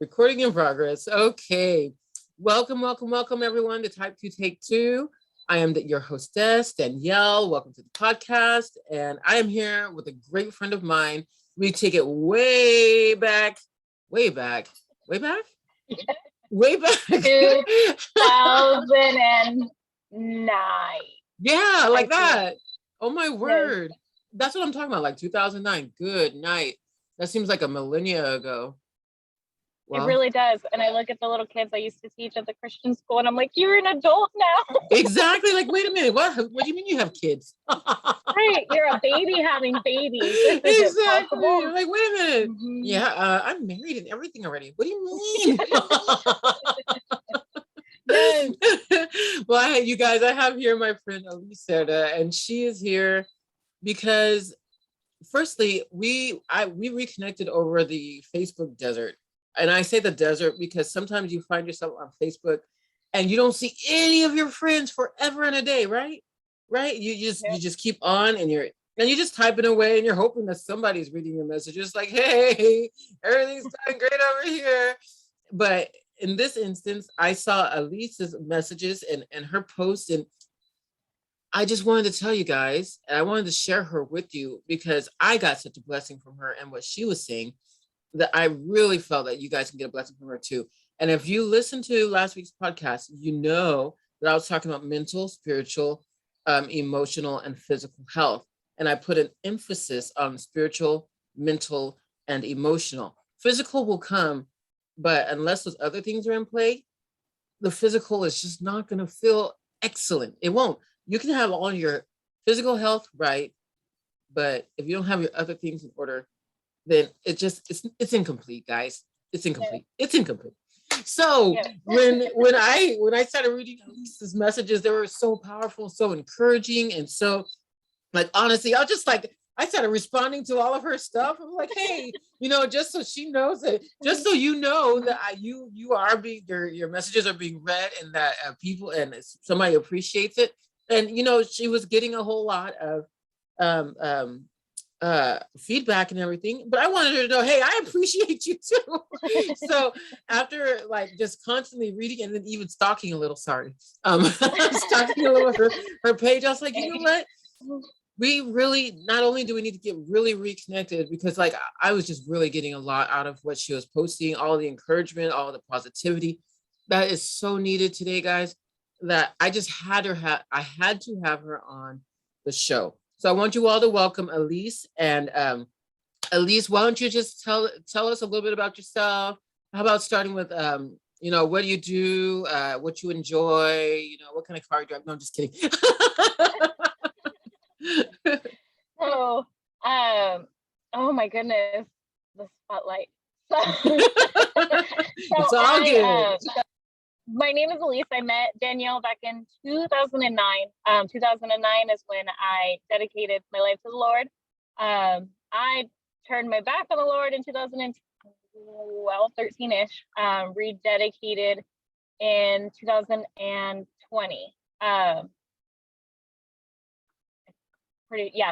Recording in progress. Okay. Welcome everyone to Type2Take2. I am your hostess, Danielle. Welcome to the podcast. And I am here with a great friend of mine. We take it way back. 2009. Yeah, like that. Oh my word. That's what I'm talking about, like 2009. Good night. That seems like a millennia ago. Wow. It really does. And I look at the little kids I used to teach at the Christian school and I'm like, you're an adult now. Exactly. Like, wait a minute. What do you mean you have kids? Right. You're a baby having babies. Exactly. You're like, wait a minute. Mm-hmm. Yeah, I'm married and everything already. What do you mean? Yes. Well, you guys, I have here my friend Alys Cerda, and she is here because firstly, we reconnected over the Facebook desert. And I say the desert because sometimes you find yourself on Facebook and you don't see any of your friends forever and a day, right? Right? You just keep on and you're just typing away and you're hoping that somebody's reading your messages like, hey, everything's going great over here. But in this instance, I saw Alys's messages and her posts, and I just wanted to tell you guys, and I wanted to share her with you because I got such a blessing from her and what she was saying, that I really felt that you guys can get a blessing from her too. And if you listen to last week's podcast, you know that I was talking about mental, spiritual, emotional, and physical health. And I put an emphasis on spiritual, mental, and emotional. Physical will come, but unless those other things are in play, the physical is just not going to feel excellent. It won't. You can have all your physical health right, but if you don't have your other things in order, then it's incomplete, guys. It's incomplete. Yeah. It's incomplete. So yeah. when I started reading Alys's messages, they were so powerful, so encouraging, and so like honestly, I started responding to all of her stuff. I'm like, hey, just so she knows that, just so you know that you are being your messages are being read, and that people and somebody appreciates it. And she was getting a whole lot of feedback and everything, but I wanted her to know, hey, I appreciate you too. So after just constantly reading and then even stalking a little, stalking a little her page, I was like, you know what? We really, not only do we need to get really reconnected, because I was just really getting a lot out of what she was posting, all the encouragement, all the positivity that is so needed today, guys, that I just had to have her on the show. So I want you all to welcome Alys. And Alys, why don't you just tell us a little bit about yourself? How about starting with, what do you do? What you enjoy? What kind of car you drive? No, I'm just kidding. So, oh my goodness, the spotlight. It's all good. My name is Alys. I met Danielle back in 2009. 2009 is when I dedicated my life to the Lord. I turned my back on the Lord in 2012, 13-ish, rededicated in 2020.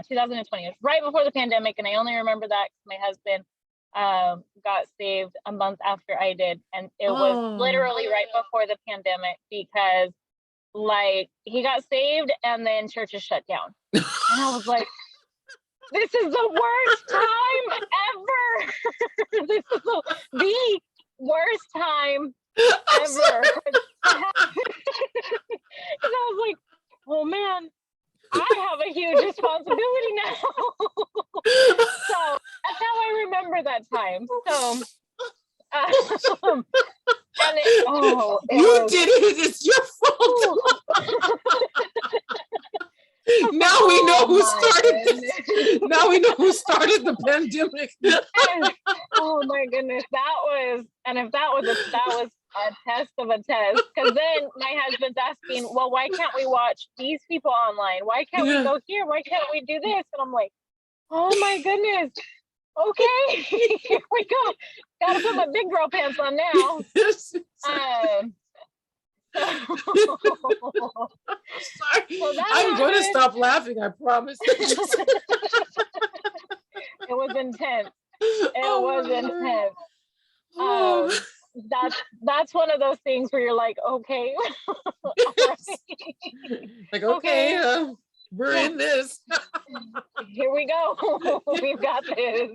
2020. It was right before the pandemic, and I only remember that because my husband got saved a month after I did, and it was literally right before the pandemic, because he got saved and then churches shut down. And I was like, this is the worst time ever. This is the worst time ever. And I was like, oh man, I have a huge responsibility now. So that's how I remember that time. So, and you did it. It's your fault. Now we know who started this. Now we know who started the pandemic. Oh my goodness, that was a test of a test, because then my husband's asking, well, why can't we watch these people online? Why can't we go here? Why can't we do this? And I'm like, oh my goodness, okay, here we go. Gotta put my big girl pants on now. Sorry. I'm going to stop laughing, I promise. It was intense. It was intense. Oh. That's one of those things where you're like, okay, all right. Like, okay, Okay, we're yeah, in this. here we go. Yeah. We've got this.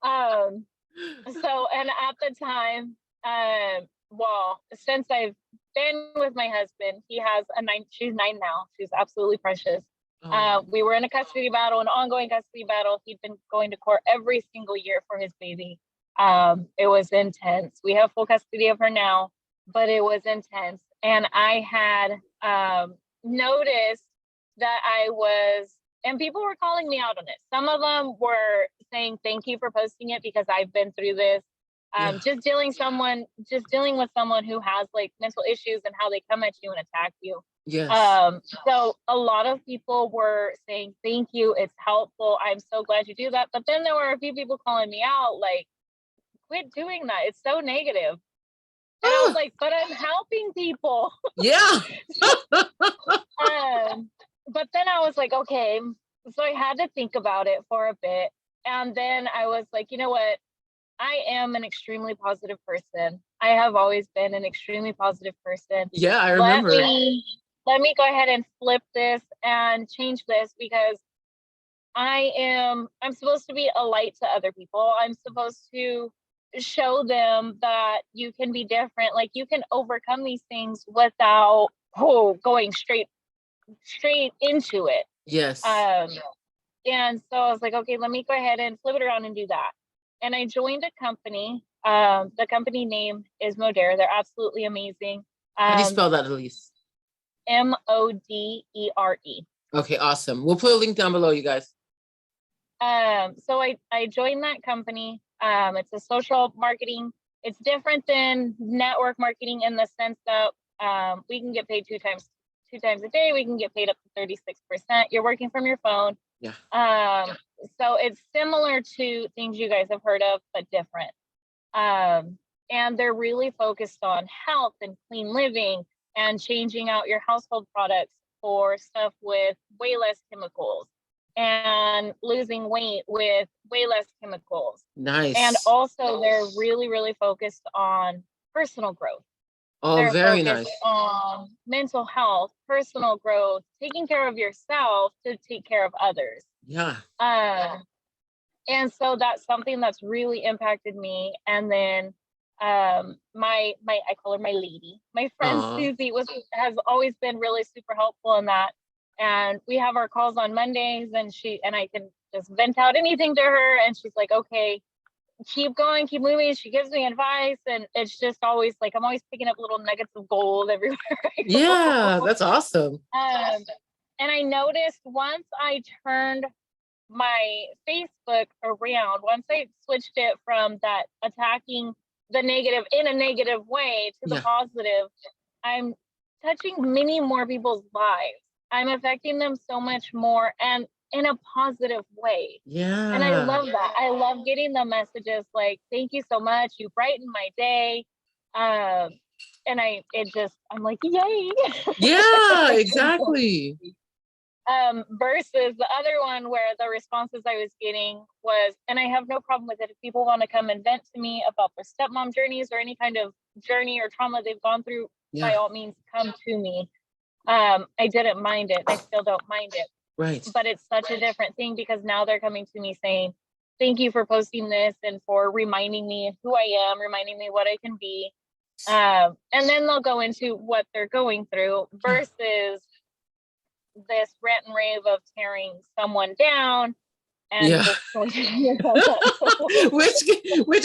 Um, so, and at the time, well, since I've been with my husband, he has a 9, she's 9 now. She's absolutely precious. Oh, We were in a custody battle, an ongoing custody battle. He'd been going to court every single year for his baby. It was intense. We have full custody of her now, but it was intense. And I had noticed that I was, and people were calling me out on it. Some of them were saying, thank you for posting it because I've been through this. yeah. Just dealing with someone who has like mental issues and how they come at you and attack you. Yes. So a lot of people were saying, thank you, it's helpful. I'm so glad you do that. But then there were a few people calling me out, like, quit doing that. It's so negative. And I was like, but I'm helping people. Yeah. But then I was like, okay. So I had to think about it for a bit. And then I was like, you know what? I am an extremely positive person. I have always been an extremely positive person. Yeah, I remember. Let me go ahead and flip this and change this because I'm supposed to be a light to other people. I'm supposed to show them that you can be different. Like you can overcome these things without going straight into it. Yes. And so I was like, okay, let me go ahead and flip it around and do that. And I joined a company. The company name is Modere. They're absolutely amazing. How do you spell that, Alys? Modere. Okay, awesome. We'll put a link down below, you guys. So I joined that company. It's a social marketing. It's different than network marketing in the sense that we can get paid two times a day. We can get paid up to 36%. You're working from your phone. Yeah. So it's similar to things you guys have heard of, but different. And they're really focused on health and clean living and changing out your household products for stuff with way less chemicals and losing weight with way less chemicals. Nice. And also they're really, really focused on personal growth. Oh, they're very focused nice. on mental health, personal growth, taking care of yourself to take care of others. Yeah. And so that's something that's really impacted me. And then my I call her my lady. My friend Susie has always been really super helpful in that. And we have our calls on Mondays and I can just vent out anything to her and she's like, okay, keep going, keep moving. She gives me advice and it's just always like I'm always picking up little nuggets of gold everywhere I go. Yeah, that's awesome. And I noticed once I turned my Facebook around, once I switched it from that attacking the negative in a negative way to the positive, I'm touching many more people's lives. I'm affecting them so much more and in a positive way. Yeah. And I love that. I love getting the messages like, thank you so much. You brightened my day. And I'm like, yay. Yeah, exactly. Versus the other one where the responses I was getting was, and I have no problem with it. If people want to come and vent to me about their stepmom journeys or any kind of journey or trauma they've gone through, by all means, come to me. I didn't mind it. I still don't mind it. Right. But it's such a different thing because now they're coming to me saying, thank you for posting this and for reminding me who I am, reminding me what I can be. And then they'll go into what they're going through versus this rant and rave of tearing someone down and just which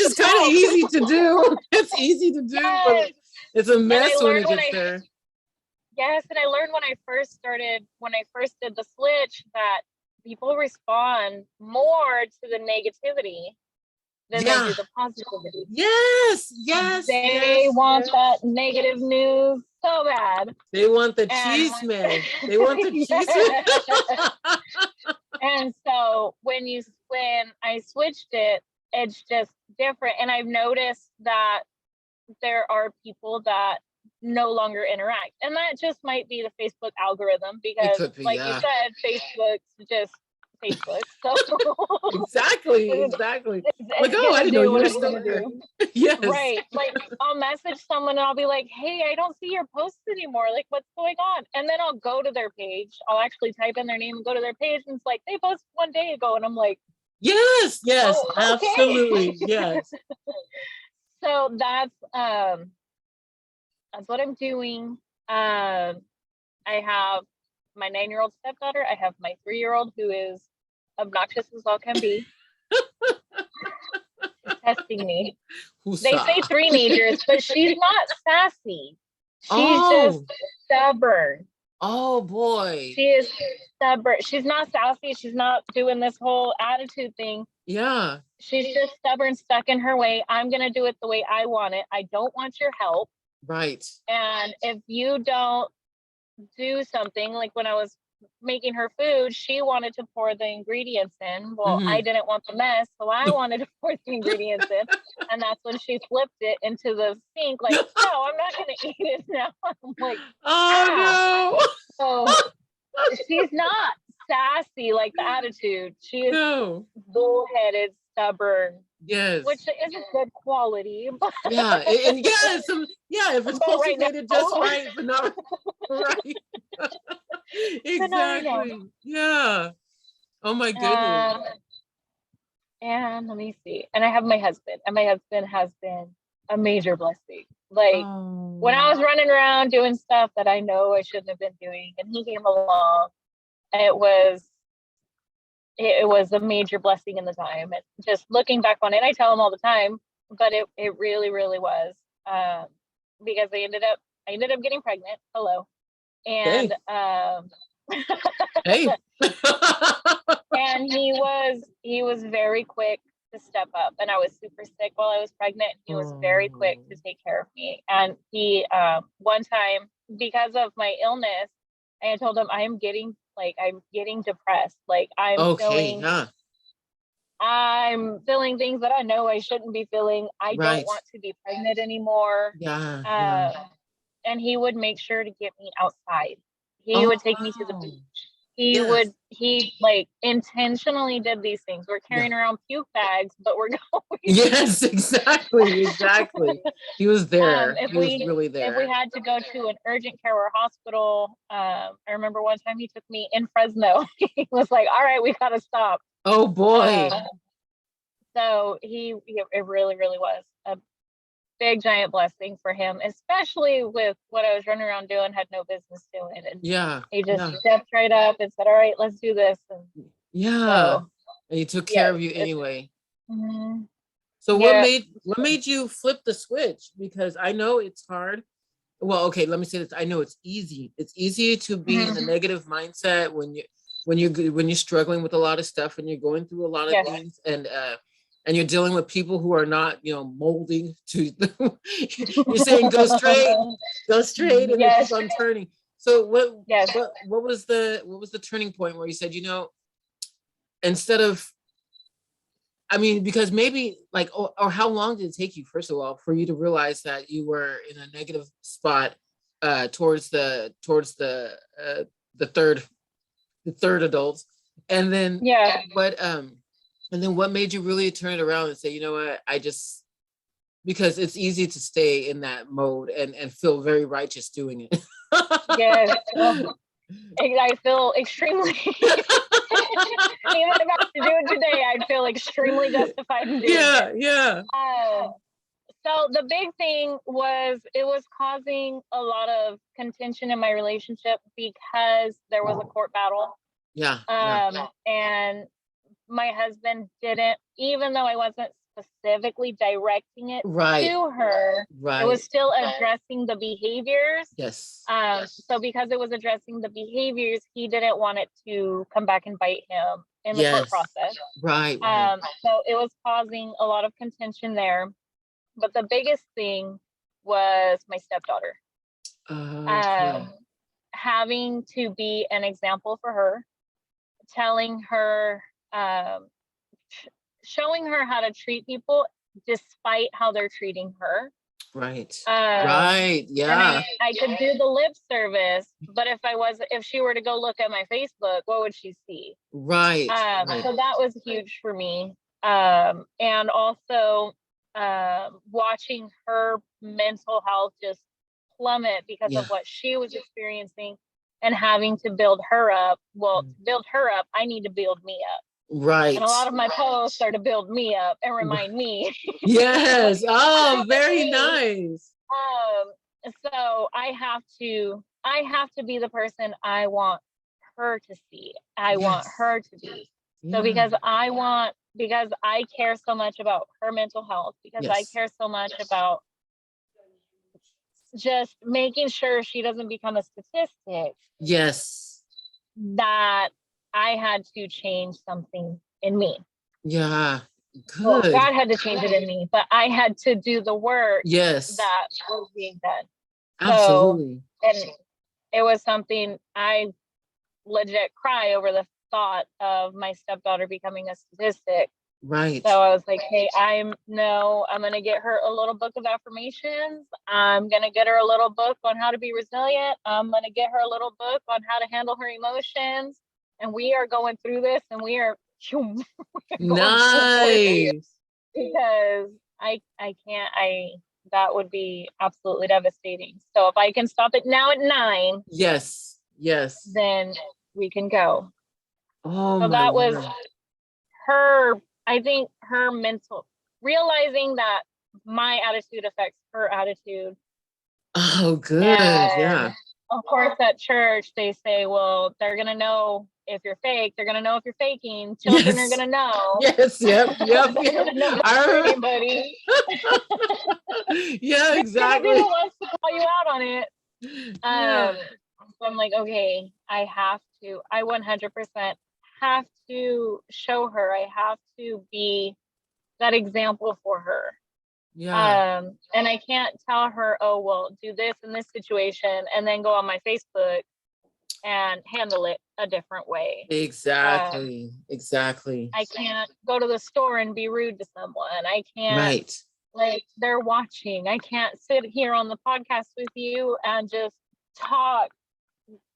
is kind of easy to do. It's easy to do, but it's a mess when it gets there. Yes, and I learned when I first did the switch that people respond more to the negativity than they do the positivity. Yes. They want that negative news so bad. They want the cheese man. They want the cheese man. And so when I switched it, it's just different. And I've noticed that there are people that no longer interact. And that just might be the Facebook algorithm because you said, Facebook's just Facebook. So Exactly. it's, Like, it's oh, I gonna didn't know do you what were it's still gonna there. do. Yes. Right. Like I'll message someone and I'll be like, hey, I don't see your posts anymore. Like, what's going on? And then I'll go to their page. I'll actually type in their name and go to their page. And it's like, they posted 1 day ago. And I'm like, yes, oh, okay. absolutely. Yes. So that's what I'm doing. I have my 9-year-old stepdaughter. I have my 3-year-old who is obnoxious as all can be. Testing me. They say 3-nagers, but she's not sassy. She's just stubborn. Oh boy. She is stubborn. She's not sassy. She's not doing this whole attitude thing. Yeah. She's just stubborn, stuck in her way. I'm going to do it the way I want it. I don't want your help. Right. And if you don't do something, like when I was making her food, she wanted to pour the ingredients in. Well, I didn't want the mess, so I wanted to pour the ingredients in. And that's when she flipped it into the sink, like, no, I'm not going to eat it now. I'm like, oh no. So she's not sassy like the attitude. She is bullheaded, stubborn. Yes. Which is a good quality. But yeah. And yes, if it's cultivated just right, but not right. Exactly. Yeah. Oh my goodness. And let me see. And I have my husband, and my husband has been a major blessing. Like when I was running around doing stuff that I know I shouldn't have been doing, and he came along, it was a major blessing in the time. And just looking back on it, I tell him all the time, but it really, really was. Because I ended up getting pregnant. Hello. And hey. And he was very quick to step up, and I was super sick while I was pregnant. He was very quick to take care of me. And he one time, because of my illness, I told him I'm getting depressed. Like I'm feeling things that I know I shouldn't be feeling. I don't want to be pregnant anymore. And he would make sure to get me outside. He would take me to the beach. He like intentionally did these things. We're carrying around puke bags, but we're going. Yes, exactly. He was there. He was really there. If we had to go to an urgent care or hospital, I remember one time he took me in Fresno. He was like, all right, we got to stop. Oh boy. So it really, really was a big giant blessing for him, especially with what I was running around doing, had no business doing. And he just stepped right up and said, all right, let's do this. And and he took care of you anyway. So what made you flip the switch? Because I know it's hard. Well, okay, let me say this. I know it's easy. It's easy to be in a negative mindset when you're struggling with a lot of stuff and you're going through a lot of things, and you're dealing with people who are not, molding to, you're saying go straight, and they keep on turning. So what was the turning point where you said, instead of, I mean, because maybe like, or how long did it take you, first of all, for you to realize that you were in a negative spot towards the third adults, and then what made you really turn it around and say, you know what, because it's easy to stay in that mode and feel very righteous doing it. Yes. I feel extremely, even if I have to do it today, I'd feel extremely justified in doing it. So the big thing was, it was causing a lot of contention in my relationship because there was a court battle. And my husband didn't, even though I wasn't specifically directing it to her, it was still addressing the behaviors. So because it was addressing the behaviors, he didn't want it to come back and bite him in the court process. So it was causing a lot of contention there. But the biggest thing was my stepdaughter. Having to be an example for her, telling her, showing her how to treat people despite how they're treating her. Right. Um, Right. and Yeah. I could do the lip service, but if she were to go look at my Facebook, what would she see? Right. Right. So that was huge for me. And also watching her mental health just plummet because of Yeah. what she was experiencing and having to build her up. Well, to build her up, I need to build me up. And Right. a lot of my posts are to build me up and remind me. Yes. Oh, very nice. So I have to be the person I want her to see. I want Yes. her to be. So Yeah. because I care so much about her mental health, because I Yes. care so much about just making sure she doesn't become a statistic, Yes. that I had to change something in me. Yeah. Well, Good. God had to change it in me, but I had to do the work Yes. that was being done. So, Absolutely. and it was something I legit cry over the thought of my stepdaughter becoming a statistic. Right. So I was like, hey, I'm gonna get her a little book of affirmations. I'm gonna get her a little book on how to be resilient. I'm gonna get her a little book on how to handle her emotions. And we are going through this, and we are Nice. because I can't, that would be absolutely devastating. So if I can stop it now at 9, Yes. Yes. then we can go. Oh So my that was word. I think her mental, realizing that my attitude affects her attitude. Oh, good. And Yeah. of course, at church, they say, well, they're going to know if you're fake. They're going to know if you're faking. Children are going Yes. to know. Yes. Yep. Yep. They're going Yep. to know I for remember. anybody. Yeah, They're going to be the exactly. ones to call you out on it. Yeah. So I'm like, okay, I 100% have to show her. I have to be that example for her. Yeah. And I can't tell her, oh, well, do this in this situation, and then go on my Facebook and handle it a different way. Exactly. Exactly. I can't go to the store and be rude to someone. I can't, Right. like, they're watching. I can't sit here on the podcast with you and just talk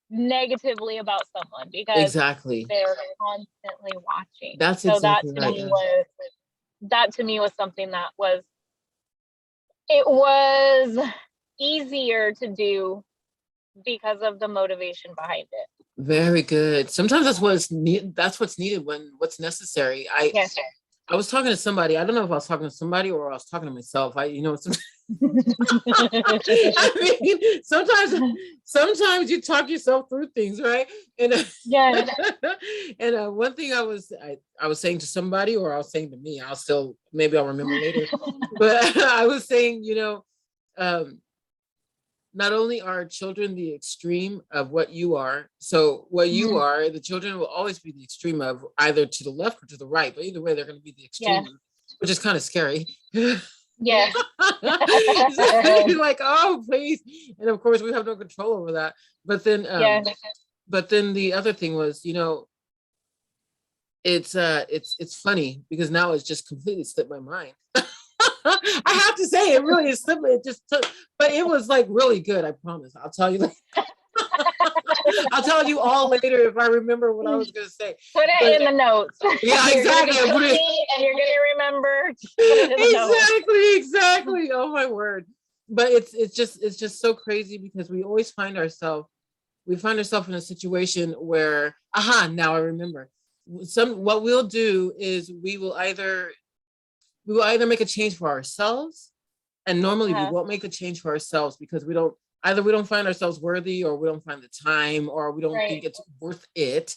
negatively about someone because Exactly. they're constantly watching. That's So exactly right. Yeah. that to me was something that was easier to do because of the motivation behind it. Very good. Sometimes that's what's needed. That's what's needed when what's necessary. Yes. I was talking to somebody. I don't know if I was talking to somebody or I was talking to myself. I mean, sometimes you talk yourself through things, right? And Yes. and one thing I was saying to somebody, or I was saying to me, maybe I'll remember later. But I was saying, not only are children the extreme of what you are, so what you are, the children will always be the extreme of either to the left or to the right, but either way, they're going to be the extreme, which is kind of scary. Yes. Like, oh, please. And of course, we have no control over that. But then, the other thing was, it's funny because now it's just completely slipped my mind. I have to say, it really is simple. It just took, but it was like really good. I promise. I'll tell you. I'll tell you all later if I remember what I was going to say. Put it in the notes. Yeah, exactly. And you're going to remember. Exactly. Oh my word. But it's just so crazy because we always find ourselves in a situation where, now I remember. What we'll do is we will either make a change for ourselves, and normally we won't make a change for ourselves because we don't find ourselves worthy, or we don't find the time, or we don't think it's worth it,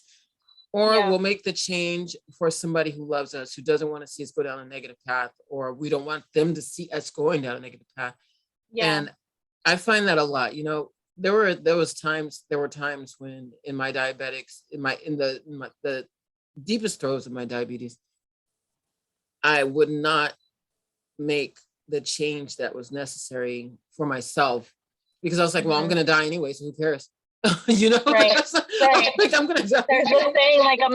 or we'll make the change for somebody who loves us, who doesn't want to see us go down a negative path, or we don't want them to see us going down a negative path. And I find that a lot. There were times when in my diabetics, in the deepest throes of my diabetes, I would not make the change that was necessary for myself because I was like, well, I'm going to die anyway, so who cares? You know, Right. like I'm gonna die. There's this saying, like, I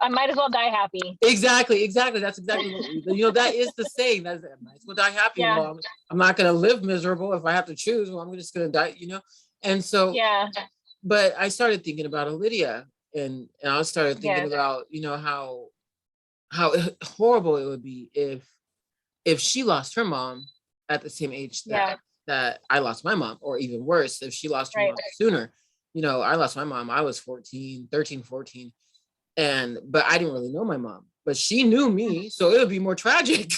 might as well die happy. Exactly. That's exactly what that is the saying. That's I might as well die happy. Yeah. Well, I'm not gonna live miserable if I have to choose. Well, I'm just gonna die, And so, Yeah. but I started thinking about Lydia, and I started thinking Yes. about, how horrible it would be if she lost her mom at the same age that I lost my mom, or even worse, if she lost her mom sooner. I lost my mom, I was 13, 14. But I didn't really know my mom, but she knew me, so it would be more tragic.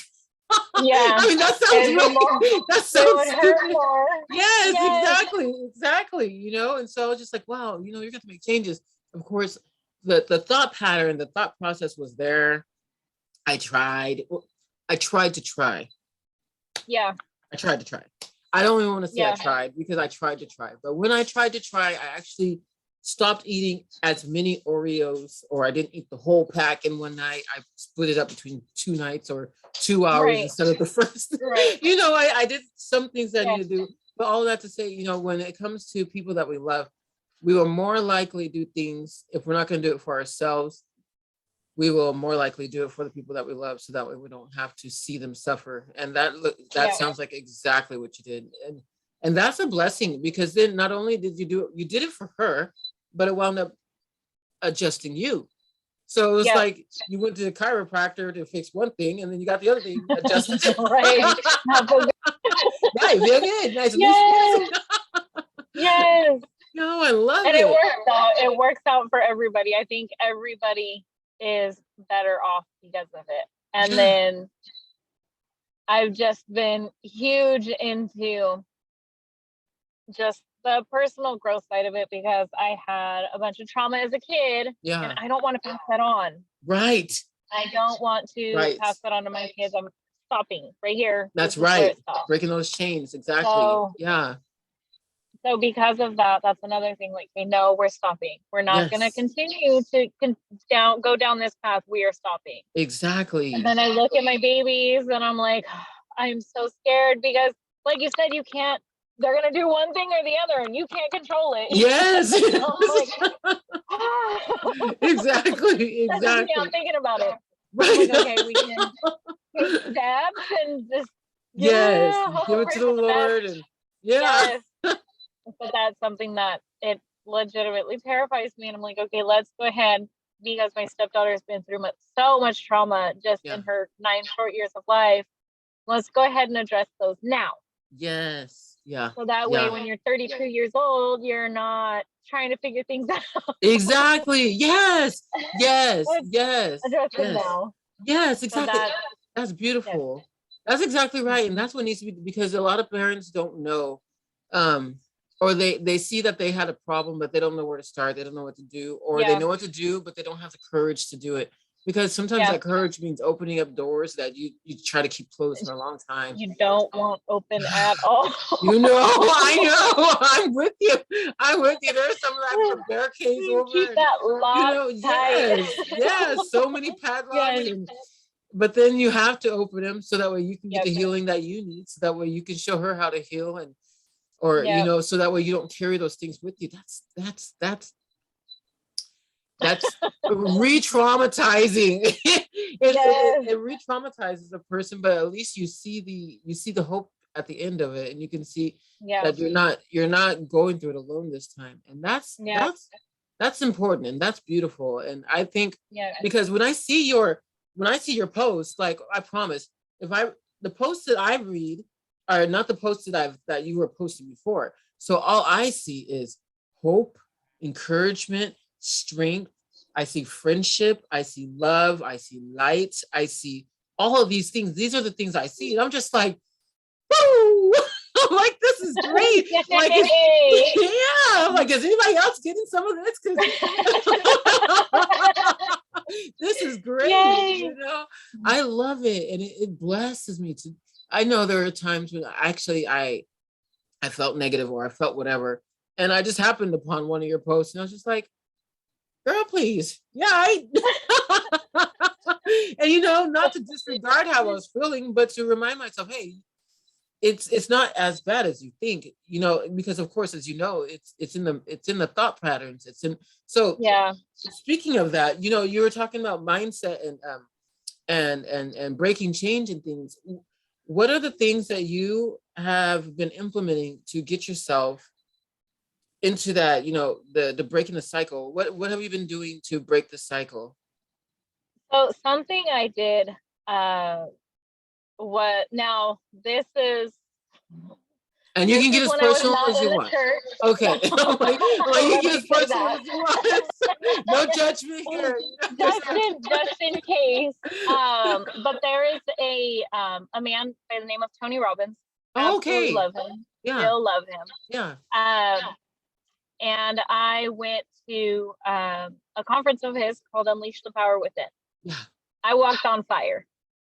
Yeah. I mean, that sounds stupid. Yes, exactly. And so I was just like, wow, you're going to make changes. Of course, the thought pattern, the thought process was there. I tried to try. Yeah. I tried to try. I don't even want to say I tried, because I tried to try. But when I tried to try, I actually stopped eating as many Oreos, or I didn't eat the whole pack in one night. I split it up between 2 nights or 2 hours instead of the first. Right. I did some things that I need to do. But all that to say, when it comes to people that we love, we will more likely do things. If we're not going to do it for ourselves, we will more likely do it for the people that we love, so that way we don't have to see them suffer. And that sounds like exactly what you did. And that's a blessing, because then not only did you do it, you did it for her, but it wound up adjusting you. So it was like you went to the chiropractor to fix one thing, and then you got the other thing adjusted. Right. Right, very good. Nice. Yes. Yes. No, I love it. And it works out. It works out for everybody. I think everybody is better off because of it. And then I've just been huge into just the personal growth side of it, because I had a bunch of trauma as a kid. Yeah. And I don't want to pass that on. Right. I don't want to pass that on to my kids. I'm stopping right here. That's right. Breaking those chains. Exactly. So, yeah. So because of that, that's another thing. Like, no, we're stopping. We're not going to continue to go down this path. We are stopping. Exactly. And then I look at my babies and I'm like, I'm so scared, because like you said, you can't, they're going to do one thing or the other and you can't control it. Yes. Like, exactly. I'm thinking about it. Right. Like, okay, we can take steps and just give it to the Lord. And but that's something that it legitimately terrifies me. And I'm like, okay, let's go ahead, because my stepdaughter has been through so much trauma just in her 9 short years of life. Let's go ahead and address those now. Yes. Yeah. So that way, when you're 32 years old, you're not trying to figure things out. Exactly. Yes. Yes. Address them now. Yes, exactly. So that's beautiful. That's exactly right. And that's what needs to be, because a lot of parents don't know, or they see that they had a problem, but they don't know where to start. They don't know what to do, or they know what to do, but they don't have the courage to do it. Because sometimes that courage means opening up doors that you try to keep closed for a long time. You don't want open at all. I know. I'm with you. There's some that barricades over. Keep that locked tight. So many padlocks. But then you have to open them, so that way you can get the healing that you need. So that way you can show her how to heal, so that way you don't carry those things with you. That's re-traumatizing. It re-traumatizes a person, but at least you see the hope at the end of it, and you can see that you're not going through it alone this time. And that's important, and that's beautiful. And I think because when I see your posts, like, I promise, the posts that I read are not the posts that you were posting before. So all I see is hope, encouragement, strength. I see friendship. I see love. I see light. I see all of these things. These are the things I see. And I'm just like, woo! I'm like, this is great. Like, I'm like, is anybody else getting some of this? This is great. I love it. And it blesses me to. I know there are times when actually I felt negative, or I felt whatever. And I just happened upon one of your posts, and I was just like, girl, please. And not to disregard how I was feeling, but to remind myself, hey, it's not as bad as you think, you know, because of course, as you know, it's in the thought patterns. It's in, so Yeah. speaking of that, you know, you were talking about mindset and breaking change and things. What are the things that you have been implementing to get yourself into that, you know, the breaking the cycle? What have you been doing to break the cycle? So something I did, what now this is And you this can get is as when I was personal not as in you the want. church. Okay. You can Let get me as say personal that. as you want. No judgment here. Just in case. But there is a man by the name of Tony Robbins. Oh, Absolutely okay. love him. Yeah. Still love him. Yeah. And I went to a conference of his called Unleash the Power Within. Yeah. I walked on fire.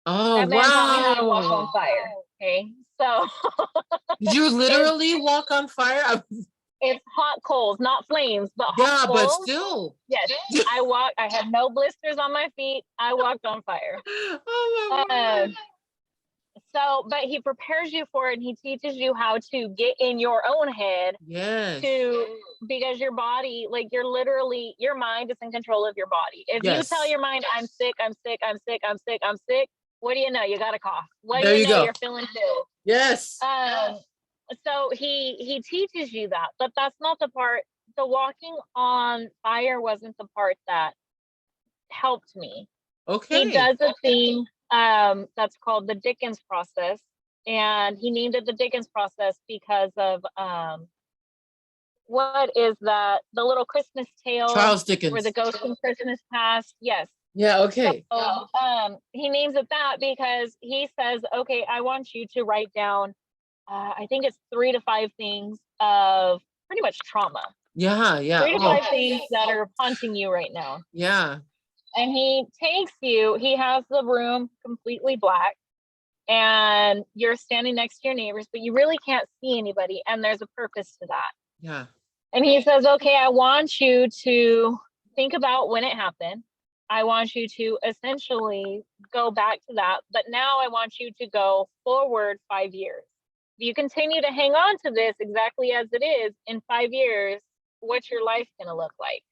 Oh, That man taught me how to walk on wow. fire. Okay. So Did you literally walk on fire? it's hot coals, not flames, but hot Yeah, but coals. still. Yes. I had no blisters on my feet. I walked on fire. Oh my God. So, but he prepares you for it and he teaches you how to get in your own head Yes. because your body, like you're literally, your mind is in control of your body. If you Yes. tell your mind, I'm sick, I'm sick, I'm sick, I'm sick, I'm sick, what do you know? You got a cough. What There do you you know? go. You're feeling ill. Yes. So he teaches you that, but that's not the part. The walking on fire wasn't the part that helped me. Okay. He does a thing that's called the Dickens process, and he named it the Dickens process because of what is that, the little Christmas tale, Charles Dickens, where the ghost in Christmas past. Yes. Yeah. Okay. So he names it that because he says, okay, I want you to write down I think it's 3 to 5 things of pretty much trauma. Yeah. Yeah. 3 to 5 things that are haunting you right now. Yeah. And he has the room completely black and you're standing next to your neighbors, but you really can't see anybody. And there's a purpose to that. Yeah. And he says, okay, I want you to think about when it happened. I want you to essentially go back to that. But now I want you to go forward 5 years. If you continue to hang on to this exactly as it is, in 5 years, what's your life going to look like?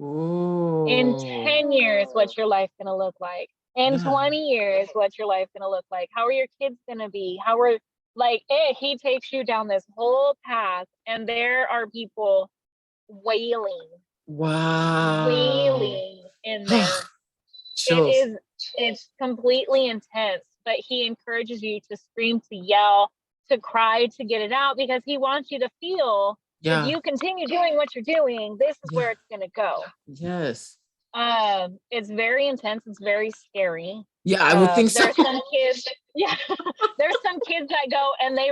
Ooh. In 10 years, what's your life going to look like? In 20 years, what's your life going to look like? How are your kids going to be? He takes you down this whole path, and there are people wailing. Wow. Wailing in there. It's completely intense, but he encourages you to scream, to yell, to cry, to get it out, because he wants you to feel if you continue doing what you're doing, this is where it's going to go. Yes. It's very intense. It's very scary. Yeah, I would think so. There's some kids. Yeah, there's some kids that go and they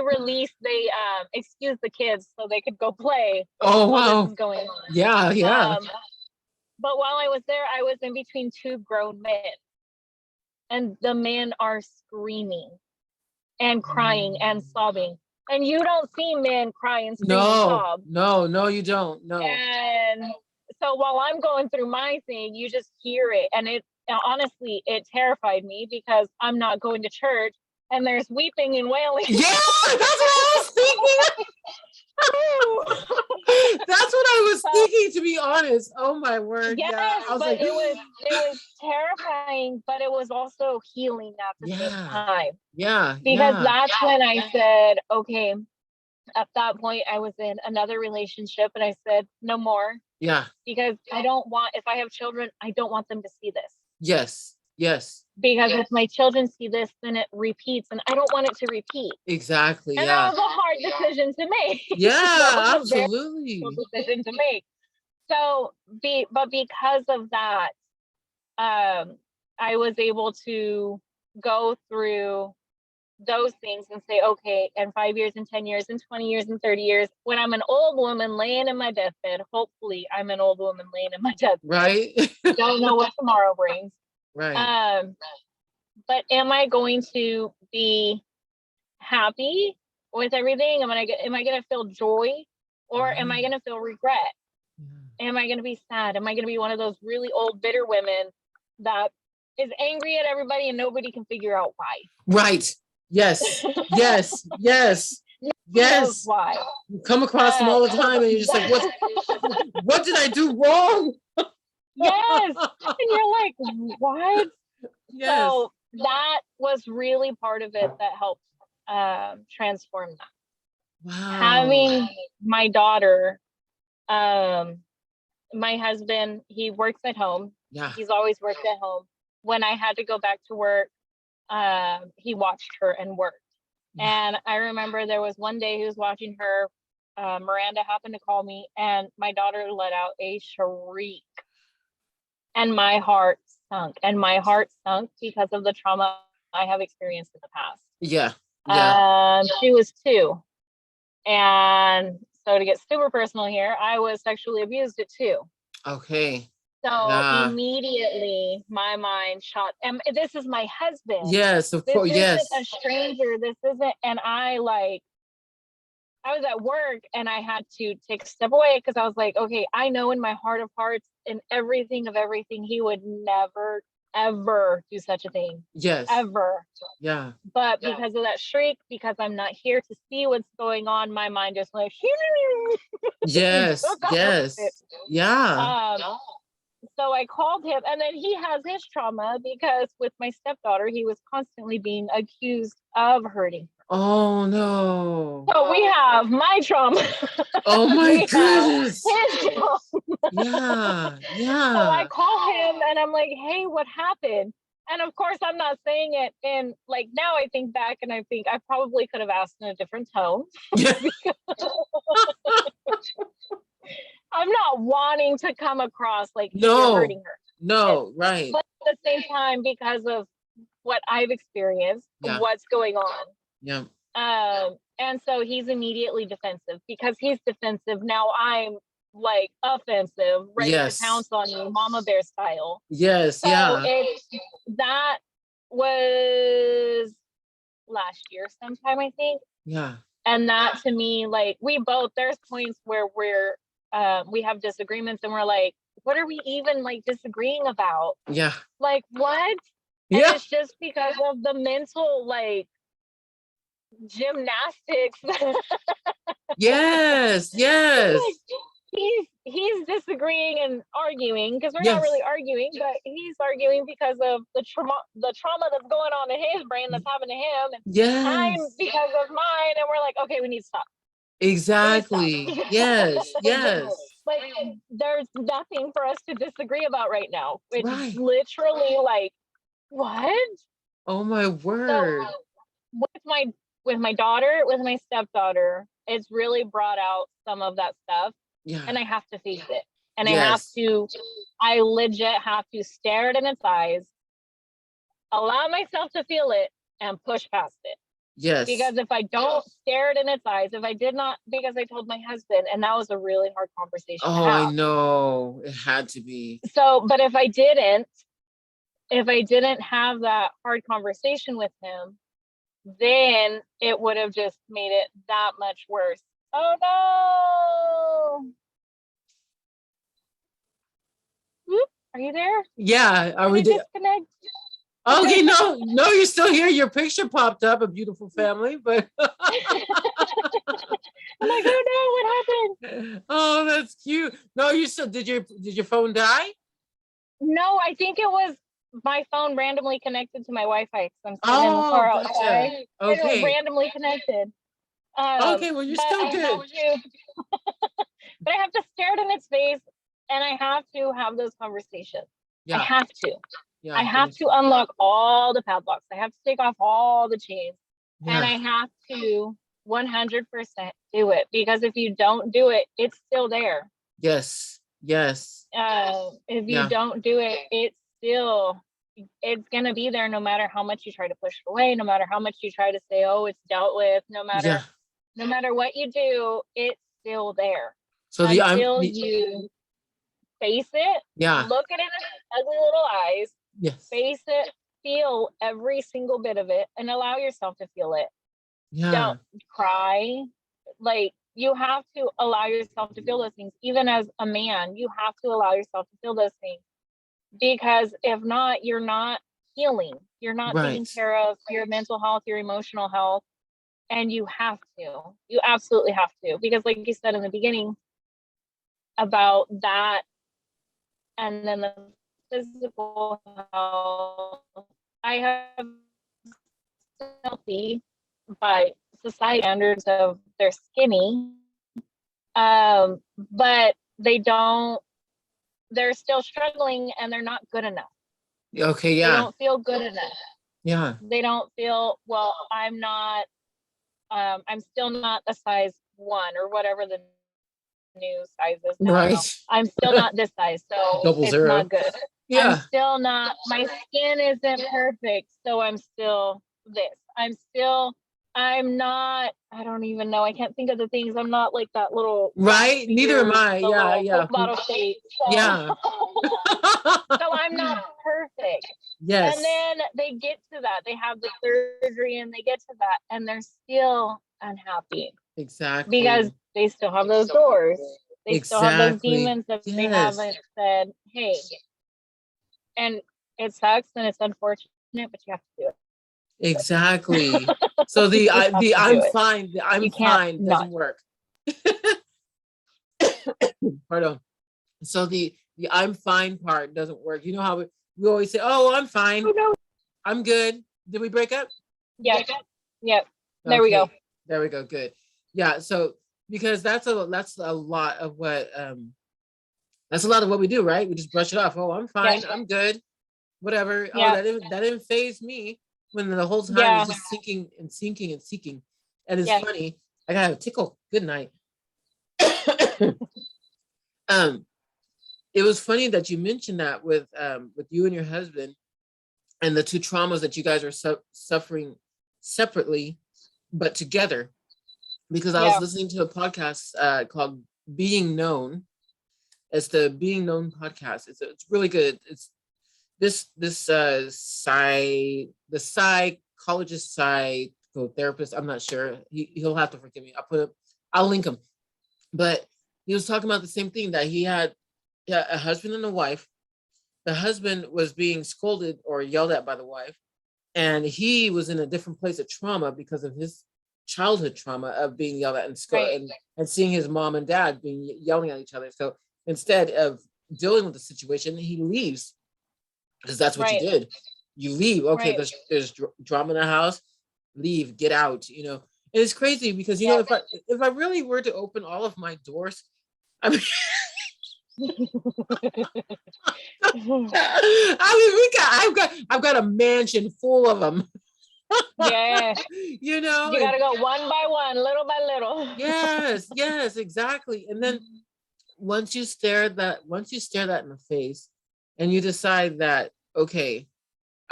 excuse the kids so they could go play. Oh wow. This is going on. Yeah, yeah. But while I was there, I was in between 2 grown men, and the men are screaming and crying and sobbing. And you don't see men cry and scream and sob. No, you don't. No. And so while I'm going through my thing, you just hear it. And honestly, it terrified me because I'm not going to church and there's weeping and wailing. Yeah, that's what I was thinking. That's what I was thinking, to be honest. Oh my word. Yes, yeah. I was but it was terrifying, but it was also healing at the same time. Yeah. Because that's when I said, okay, at that point I was in another relationship and I said, no more. Yeah. Because if I have children, I don't want them to see this. Yes. Because if my children see this, then it repeats, and I don't want it to repeat. Exactly. And that was a hard decision to make. Yeah, absolutely. Decision to make. So, but because of that, I was able to go through those things and say, okay, in 5 years, and 10 years, and 20 years, and 30 years, when I'm an old woman laying in my deathbed, hopefully I'm an old woman laying in my deathbed. Right. Don't know what tomorrow brings. Right. But am I going to be happy with everything? Am I going to feel joy, or am I going to feel regret? Am I going to be sad? Am I going to be one of those really old, bitter women that is angry at everybody and nobody can figure out why? Right. Yes, yes, yes, He knows yes. why. You come across them all the time and you're just like, what did I do wrong? Yes. And you're like, what? Yes. So that was really part of it that helped transform that. Wow. Having my daughter, my husband, he works at home. Yeah. He's always worked at home. When I had to go back to work, he watched her and worked. Yeah. And I remember there was one day he was watching her. Miranda happened to call me, and my daughter let out a shriek. And my heart sunk. And my heart sunk because of the trauma I have experienced in the past. Yeah. Yeah. She was 2. And so to get super personal here, I was sexually abused at 2. Okay. So immediately my mind shot, and this is my husband. Yes, of course. Yes. This isn't a stranger. This isn't, and I was at work and I had to take a step away because I was like, okay, I know in my heart of hearts and everything of everything, he would never, ever do such a thing. Yes. Ever. Yeah. But because of that shriek, because I'm not here to see what's going on, my mind just like, yes, yes. Yeah. So I called him, and then he has his trauma because with my stepdaughter, he was constantly being accused of hurting her. Oh no. So we have my trauma. Oh my goodness. Yeah. Yeah. So I call him and I'm like, hey, what happened? And of course, I'm not saying it in like, now I think back and I think I probably could have asked in a different tone. I'm not wanting to come across like you're hurting her. No, right. But at the same time, because of what I've experienced, what's going on. Yeah. And so he's immediately defensive. Because he's defensive, now I'm like offensive, ready to pounce on you, mama bear style. Yes, so that was last year sometime, I think. Yeah. And that to me, like, we both, there's points where we have disagreements and we're like, what are we even like disagreeing about? Yeah. Like what? And it's just because of the mental like gymnastics. Yes. Like, he's disagreeing and arguing because we're not really arguing, but he's arguing because of the trauma that's going on in his brain that's happened to him. And I'm because of mine, and we're like, okay, we need to stop. Exactly. Yes. Like there's nothing for us to disagree about right now. It's literally like, what? Oh my word. So with my daughter, with my stepdaughter, it's really brought out some of that stuff. Yeah. And I have to face it. And I legit have to stare it in its eyes, allow myself to feel it, and push past it. Yes. Because if I don't stare it in its eyes, if I did not, because I told my husband, and that was a really hard conversation. Oh, to have. I know. It had to be. So, but if I didn't have that hard conversation with him, then it would have just made it that much worse. Oh no. Whoop, are you there? Yeah. Are we disconnect? Okay, no, you're still here. Your picture popped up, a beautiful family, but I'm like, oh no, what happened? Oh, that's cute. No, you still did your phone die? No, I think it was my phone randomly connected to my Wi-Fi. I'm sitting in the car outside. Okay. It was randomly connected. Okay, well, you're still good. But I have to stare it in its face, and I have to have those conversations. Yeah. I have to. Yeah, I have to unlock all the padlocks. I have to take off all the chains. Yeah. And I have to 100% do it, because if you don't do it, it's still there. Yes. If you don't do it, it's gonna be there no matter how much you try to push it away, no matter how much you try to say, oh, it's dealt with, no matter what you do, it's still there. So until you face it, look at it in its ugly little eyes, face it, feel every single bit of it, and allow yourself to feel it. Don't cry. Like, you have to allow yourself to feel those things. Even as a man, you have to allow yourself to feel those things, because if not, you're not healing. You're not taking Right. care of your mental health, your emotional health. And you have to. You absolutely have to. Because like you said in the beginning about that, and then the physical health, I have healthy by society standards of they're skinny, but they're still struggling and they're not good enough. Okay, They yeah. don't feel good enough. Yeah. They don't feel, well, I'm still not a size 1 or whatever the new sizes now. Right. I'm still not this size, so it's 00. not good. Yeah. I'm still not, my skin isn't perfect, so I'm still this. I'm not, I don't even know. I can't think of the things. I'm not like that little. Right. Neither am I. Yeah. Yeah. Coke bottle shape. So. Yeah. So I'm not perfect. Yes. And then they get to that. They have the surgery and they get to that and they're still unhappy. Exactly. Because they still have those doors. They still have those demons that they haven't said, hey. And it sucks and it's unfortunate, but you have to do it. Exactly. So the I'm fine doesn't work. Pardon. So the I'm fine part doesn't work. You know how we always say, "Oh, I'm fine. Oh, no. I'm good." Did we break up? Yeah. Yep. There we go. There we go. Good. Yeah. So because that's a lot of what we do, right? We just brush it off. Oh, I'm fine. Yeah. I'm good. Whatever. Yeah. Oh, that didn't faze me. When the whole time is just sinking and sinking and seeking. And it's funny. I got a tickle. Good night. It was funny that you mentioned that with you and your husband and the two traumas that you guys are suffering separately, but together. Because I was listening to a podcast called Being Known. It's the Being Known podcast. It's really good. It's the psychologist, psychotherapist. I'm not sure. He'll have to forgive me. I'll link him. But he was talking about the same thing, that he had a husband and a wife. The husband was being scolded or yelled at by the wife, and he was in a different place of trauma because of his childhood trauma of being yelled at and scolded, and seeing his mom and dad yelling at each other. So instead of dealing with the situation, he leaves, because that's what you did. You leave. Okay, there's drama in the house. Leave. Get out. You know, and it's crazy because you know, if I really were to open all of my doors, I mean. I've got a mansion full of them. Yeah. You know, you gotta go one by one, little by little. Yes, exactly. And then once you stare that in the face, and you decide that, okay,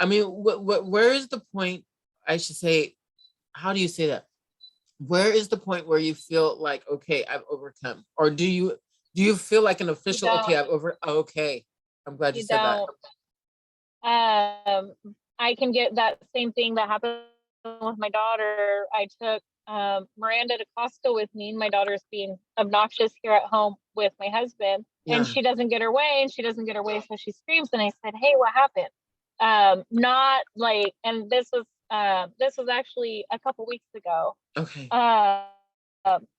I mean, where is the point? I should say, how do you say that? Where is the point where you feel like, okay, I've overcome, or do you feel like an official? Okay, okay, I'm glad you said that. I can get that same thing that happened with my daughter. I took Miranda to Costco with me, and my daughter's being obnoxious here at home with my husband, and she doesn't get her way, so she screams, and I said, hey, what happened? Not like, and this was actually a couple weeks ago. Okay.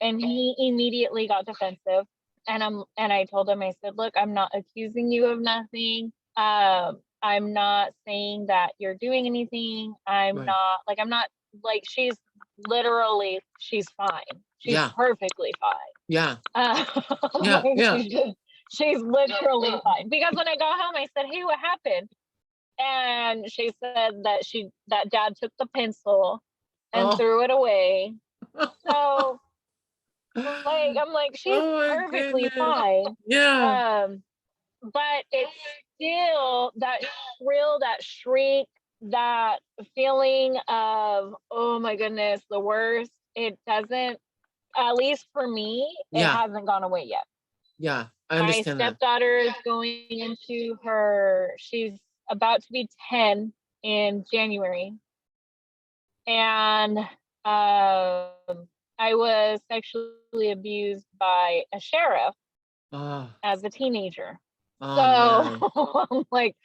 And he immediately got defensive, and I told him, I said, look, I'm not accusing you of nothing. I'm not saying that you're doing anything. I'm not like, she's fine. She's perfectly fine. Yeah. She's literally fine. Because when I got home, I said, hey, what happened? And she said that dad took the pencil and threw it away. So like, I'm like, she's perfectly fine. Yeah. But it's still that shrill, that shriek, that feeling of, oh my goodness, the worst. It doesn't, at least for me, it hasn't gone away yet. Yeah, I understand. My stepdaughter is going into she's about to be 10 in January. And I was sexually abused by a sheriff as a teenager. So I'm like,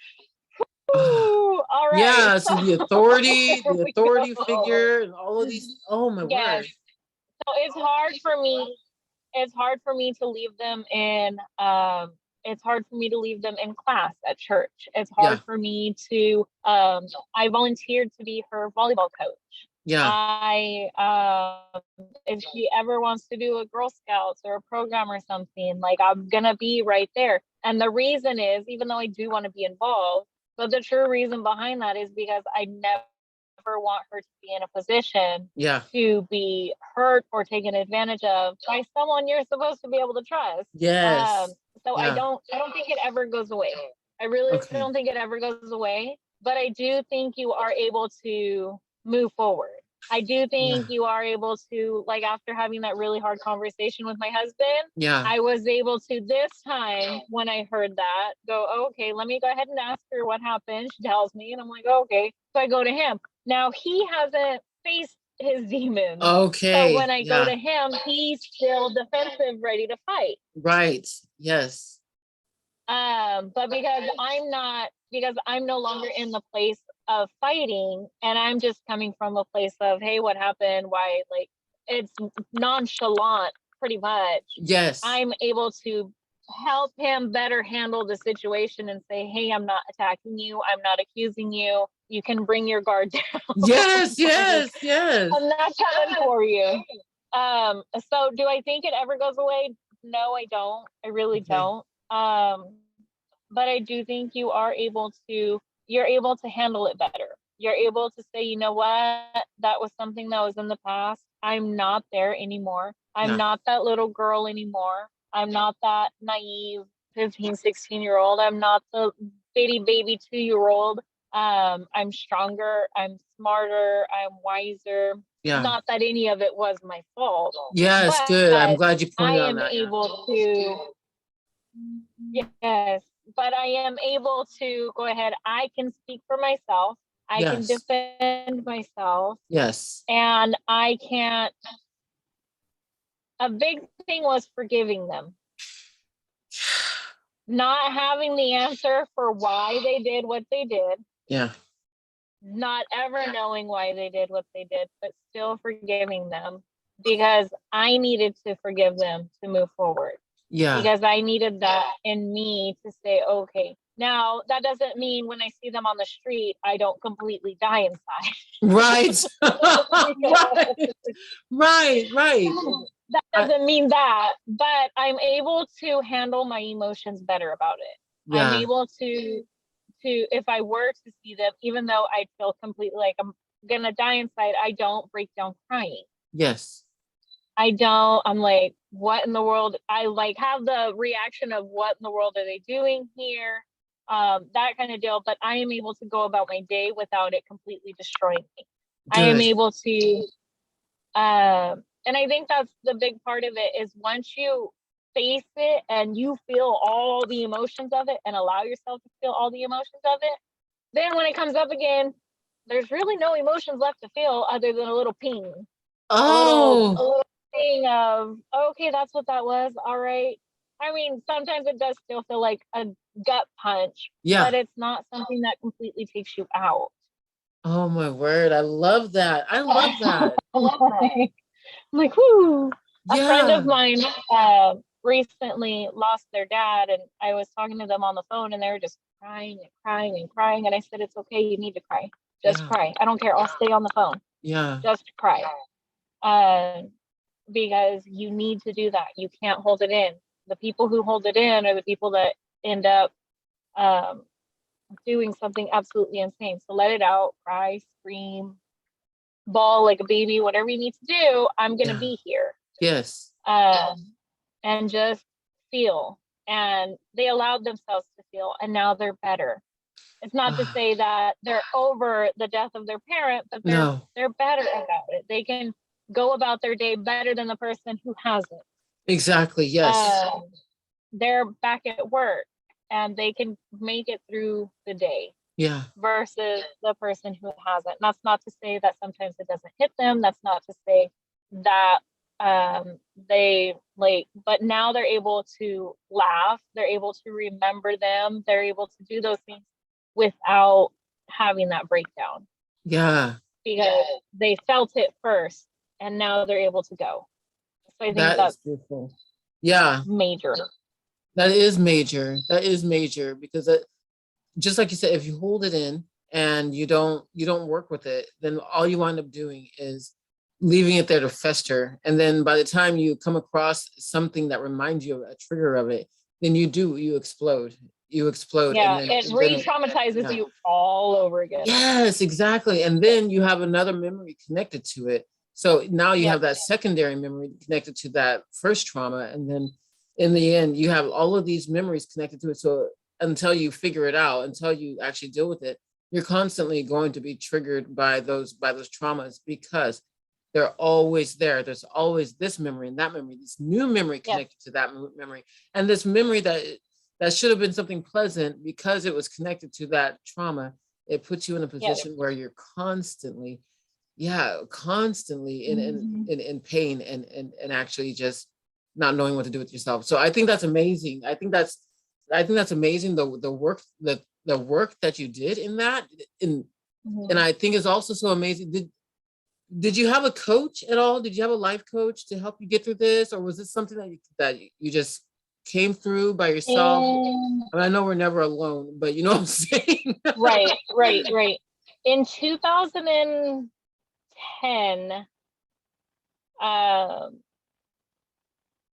All right. Yeah, so the authority, There the we authority go. figure, and all of these. Oh my Yes. word. So it's hard for me to leave them in it's hard for me to leave them in class at church. It's hard Yeah, for me to I volunteered to be her volleyball coach. yeah, I if she ever wants to do a Girl Scouts or a program or something, like I'm gonna be right there. And the reason is, even though I do want to be involved, but the true reason behind that is because I never want her to be in a position yeah. to be hurt or taken advantage of by someone you're supposed to be able to trust. Yes. So Yeah. I don't think it ever goes away. I really Okay. don't think it ever goes away, but I do think you are able to move forward. I do think Yeah. you are able to, like, after having that really hard conversation with my husband, Yeah. I was able to this time when I heard that go, oh, okay, let me go ahead and ask her what happened. She tells me, and I'm like, oh, okay. So I go to him. Now he hasn't faced his demons. So Okay. when I go Yeah. to him, he's still defensive, ready to fight. Right. Yes. But because I'm no longer in the place of fighting, and I'm just coming from a place of, hey, what happened? Why? Like, it's nonchalant, pretty much. Yes. I'm able to help him better handle the situation and say, hey, I'm not attacking you. I'm not accusing you. You can bring your guard down. Yes. Yes. Yes. I'm not coming for you. So do I think it ever goes away? No, I don't. I really Okay. don't. But I do think you're able to handle it better. You're able to say, you know what, that was something that was in the past. I'm not there anymore. I'm Yeah. not that little girl anymore. I'm not that naive 15, 16-year-old. I'm not the baby 2-year-old. I'm stronger, I'm smarter, I'm wiser. Yeah. Not that any of it was my fault, Yes. but Good. I'm glad you I pointed on am that. Yeah. able to, yes, but I am able to go ahead. I can speak for myself. I can Yes. defend myself, Yes. and I can't. A big thing was forgiving them, not having the answer for why they did what they did, Yeah. not ever knowing why they did what they did, but still forgiving them because I needed to forgive them to move forward. Yeah. Because I needed that in me to say, okay. Now, that doesn't mean when I see them on the street, I don't completely die inside. Right. Right. Right. That doesn't mean that, but I'm able to handle my emotions better about it. Yeah. I'm able to if I were to see them, even though I feel completely like I'm gonna die inside, I don't break down crying. Yes. I'm like, what in the world? I like have the reaction of what in the world are they doing here? That kind of deal. But I am able to go about my day without it completely destroying me. Good. I am able to, and I think that's the big part of it is once you face it and you feel all the emotions of it and allow yourself to feel all the emotions of it, then when it comes up again, there's really no emotions left to feel other than a little ping. Oh. A little thing of, okay, that's what that was. All right. I mean, sometimes it does still feel like a gut punch, Yeah. but it's not something that completely takes you out. Oh my word. I love that. I love that. I'm like, whoo. A friend Yeah. of mine recently lost their dad, and I was talking to them on the phone, and they were just crying and crying and crying. And I said, it's okay. You need to cry. Just Yeah. cry. I don't care. I'll stay on the phone. Yeah. Just cry. Because you need to do that. You can't hold it in. The people who hold it in are the people that end up doing something absolutely insane. So let it out, cry, scream, bawl like a baby, whatever you need to do. I'm going to be here. Yes. And just feel. And they allowed themselves to feel, and now they're better. It's not to say that they're over the death of their parent, but they're better about it. They can go about their day better than the person who hasn't. Exactly. Yes. They're back at work and they can make it through the day. Yeah. Versus the person who hasn't. And that's not to say that sometimes it doesn't hit them. That's not to say that they like, but now they're able to laugh. They're able to remember them. They're able to do those things without having that breakdown. Yeah. Because they felt it first and now they're able to go. So I think that's beautiful. Yeah. Major. That is major. That is major because just like you said, if you hold it in and you don't work with it, then all you wind up doing is leaving it there to fester. And then by the time you come across something that reminds you of a trigger of it, then you explode. You explode. Yeah, and it re-traumatizes you all over again. Yes, exactly. And then you have another memory connected to it. So now you have that secondary memory connected to that first trauma. And then in the end, you have all of these memories connected to it. So until you figure it out, until you actually deal with it, you're constantly going to be triggered by those traumas because they're always there. There's always this memory and that memory, this new memory connected to that memory. And this memory that should have been something pleasant because it was connected to that trauma, it puts you in a position where you're constantly in pain and actually just not knowing what to do with yourself. So I think that's amazing. I think that's amazing. The work that you did in that, and I think is also so amazing. Did you have a coach at all? Did you have a life coach to help you get through this, or was this something that you just came through by yourself? I know we're never alone, but you know what I'm saying? Right. In 2010,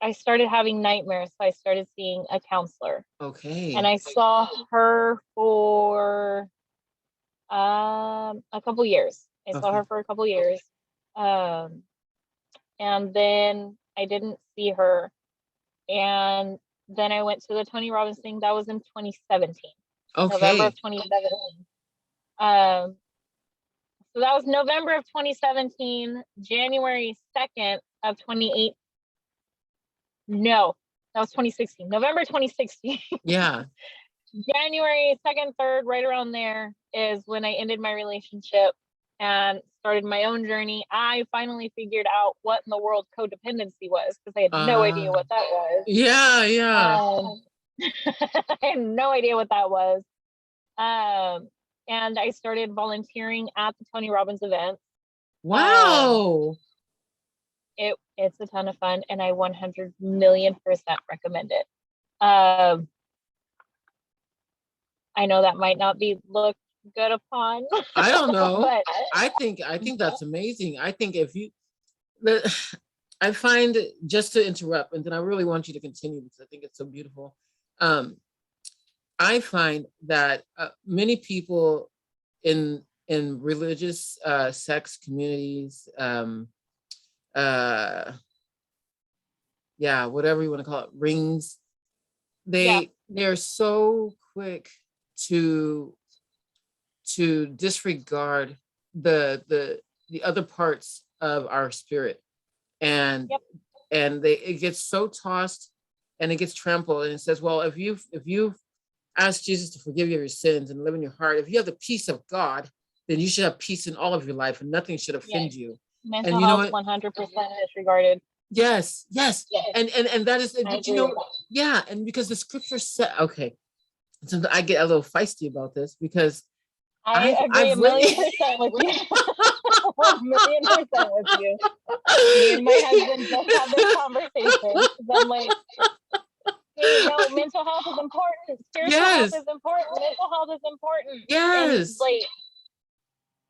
I started having nightmares, so I started seeing a counselor. Okay. And I saw her for a couple years. I saw her for a couple years. And then I didn't see her. And then I went to the Tony Robbins thing. That was in 2017. Okay. November of 2017. So that was November of 2017, January 2nd of 2018. No, that was 2016. November 2016. Yeah. January 2nd, 3rd, right around there is when I ended my relationship and started my own journey. I finally figured out what in the world codependency was because I had no idea what that was. Yeah. I had no idea what that was. And I started volunteering at the Tony Robbins events. Wow. It's a ton of fun, and I 100 million% recommend it. I know that might not be looked good upon. I don't know. But I think that's amazing. I think I find, just to interrupt, and then I really want you to continue because I think it's so beautiful. I find that many people in religious sex communities, whatever you want to call it, rings, they're so quick to disregard the other parts of our spirit, and it gets so tossed and it gets trampled, and it says, well, if you've asked Jesus to forgive you of your sins and live in your heart, if you have the peace of God, then you should have peace in all of your life and nothing should offend you. Mental and you health, 100% disregarded. Yes. And that is, did you know? Yeah. And because the scripture said, okay, so I get a little feisty about this because I agree 1,000,000% with you. 1,000,000% with you. Me and my husband just had this conversation. I'm like, hey, no, mental health is important. Spiritual health is important. Mental health is important. Yes. And like,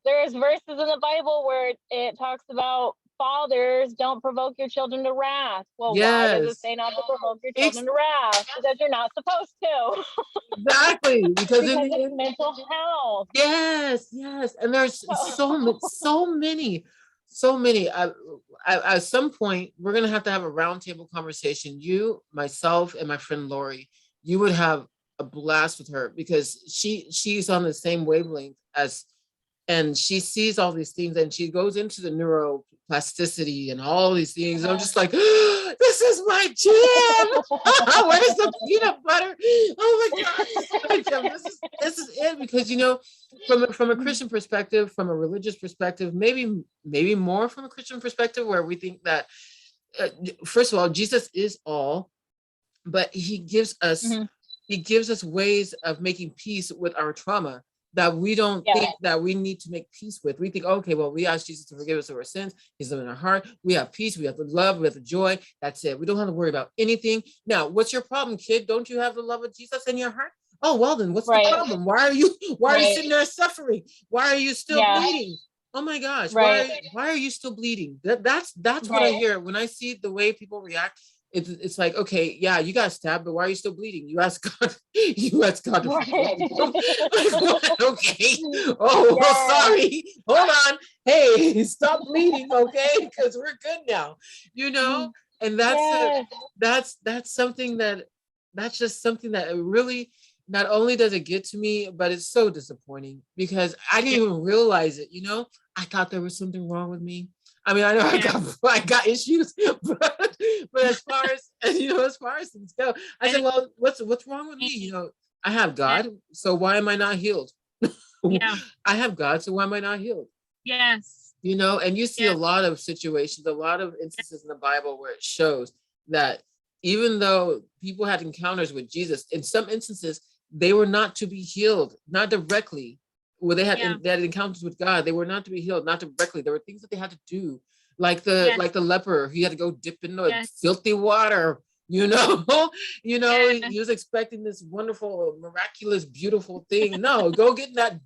there's verses in the Bible where it talks about fathers don't provoke your children to wrath. Well, why does it say not to provoke your children to wrath? Because you're not supposed to. Exactly. Because it's mental health. Yes. And there's so many. At some point, we're going to have a roundtable conversation. You, myself, and my friend Lori, you would have a blast with her because she's on the same wavelength as, and she sees all these things and she goes into the neuroplasticity and all these things. I'm just like, oh, this is my jam. Where's the peanut butter? Oh my God, this is my jam. This is it. Because, you know, from a Christian perspective, from a religious perspective, maybe more from a Christian perspective, where we think that, first of all, Jesus is all, but he gives us ways of making peace with our trauma. that we don't Yeah. think that we need to make peace with. We think, okay, well, we ask Jesus to forgive us of our sins. He's living in our heart. We have peace. We have the love. We have the joy. That's it. We don't have to worry about anything. Now, what's your problem, kid? Don't you have the love of Jesus in your heart? Oh, well, then what's the problem? Why are you sitting there suffering? Why are you still bleeding? Oh my gosh, why are you still bleeding? That's what I hear when I see the way people react. It's like, okay, yeah, you got stabbed, but why are you still bleeding? You ask God, to forgive you. Okay. Oh, well, sorry. Hold on. Hey, stop bleeding, okay? Because we're good now, you know? And that's something that's just something that really, not only does it get to me, but it's so disappointing because I didn't even realize it, you know? I thought there was something wrong with me. I mean, I know I got issues, but as far as things go, I said, well, what's wrong with me? You know, I have God, so why am I not healed? I have God, so why am I not healed? Yes. You know, and you see a lot of situations, a lot of instances in the Bible where it shows that even though people had encounters with Jesus, in some instances, they were not to be healed, not directly. Where they had encounters with God, they were not to be healed, not directly. There were things that they had to do, like the leper. He had to go dip in the filthy water. You know, he was expecting this wonderful, miraculous, beautiful thing. No, go get in that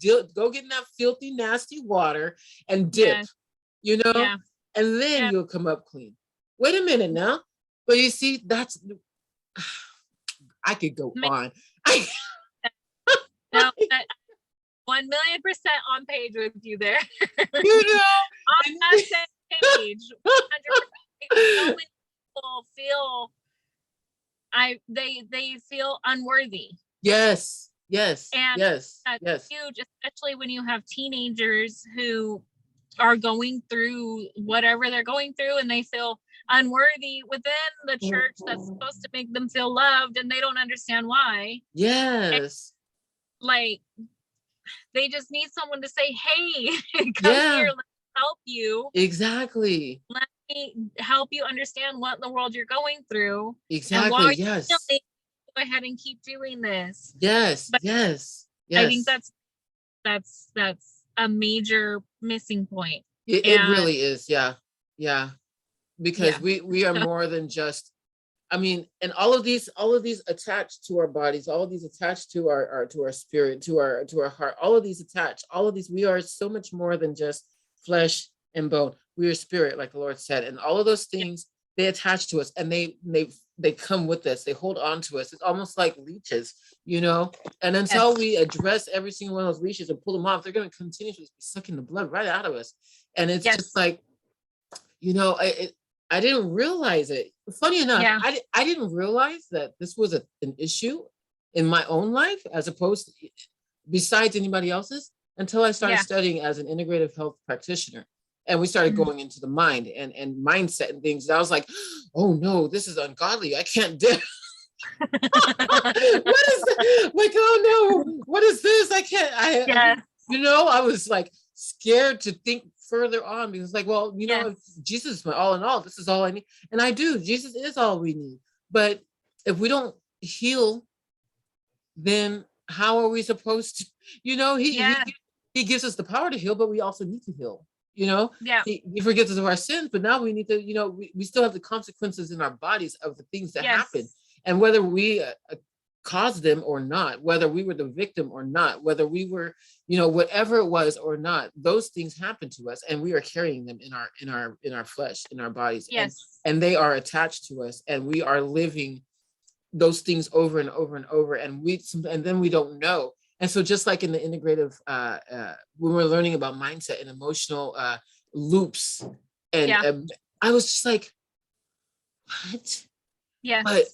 filthy, nasty water and dip. You know, and then you'll come up clean. Wait a minute now, but you see, that's I could go on. No, 1,000,000% on page with you there. You know, on that same page, 100%. So many people feel they feel unworthy. Yes. And that's huge, especially when you have teenagers who are going through whatever they're going through and they feel unworthy within the church that's supposed to make them feel loved, and they don't understand why. Yes. And, like, they just need someone to say, hey, come here, let me help you. Exactly. Let me help you understand what in the world you're going through. Exactly. And while you're feeling, go ahead and keep doing this. Yes. But yes. I think that's a major missing point. It really is. Yeah. Because we are more than just, I mean, and all of these attached to our bodies, all of these attached to our spirit, to our heart, all of these, we are so much more than just flesh and bone. We are spirit, like the Lord said, and all of those things, they attach to us, and they come with us, they hold on to us. It's almost like leeches, you know, and until we address every single one of those leeches and pull them off, they're going to continuously be sucking the blood right out of us. And it's just like, you know, I didn't realize it. Funny enough, I didn't realize that this was an issue in my own life, as opposed to, besides anybody else's, until I started studying as an integrative health practitioner. And we started going into the mind and mindset and things. And I was like, oh no, this is ungodly. I can't do what is that? Like, oh no, what is this? I can't, you know, I was like scared to think further on, because like, well, you know, if Jesus is my all in all, this is all I need. And I do, Jesus is all we need. But if we don't heal, then how are we supposed to, you know, he gives us the power to heal, but we also need to heal, you know. He forgives us of our sins, but now we need to, you know, we still have the consequences in our bodies of the things that happen, and whether we caused them or not, whether we were the victim or not, whether we were, you know, whatever it was or not, those things happen to us, and we are carrying them in our flesh, in our bodies, and they are attached to us, and we are living those things over and over and over, and then we don't know. And so just like in the integrative, when we're learning about mindset and emotional loops, and I was just like, what?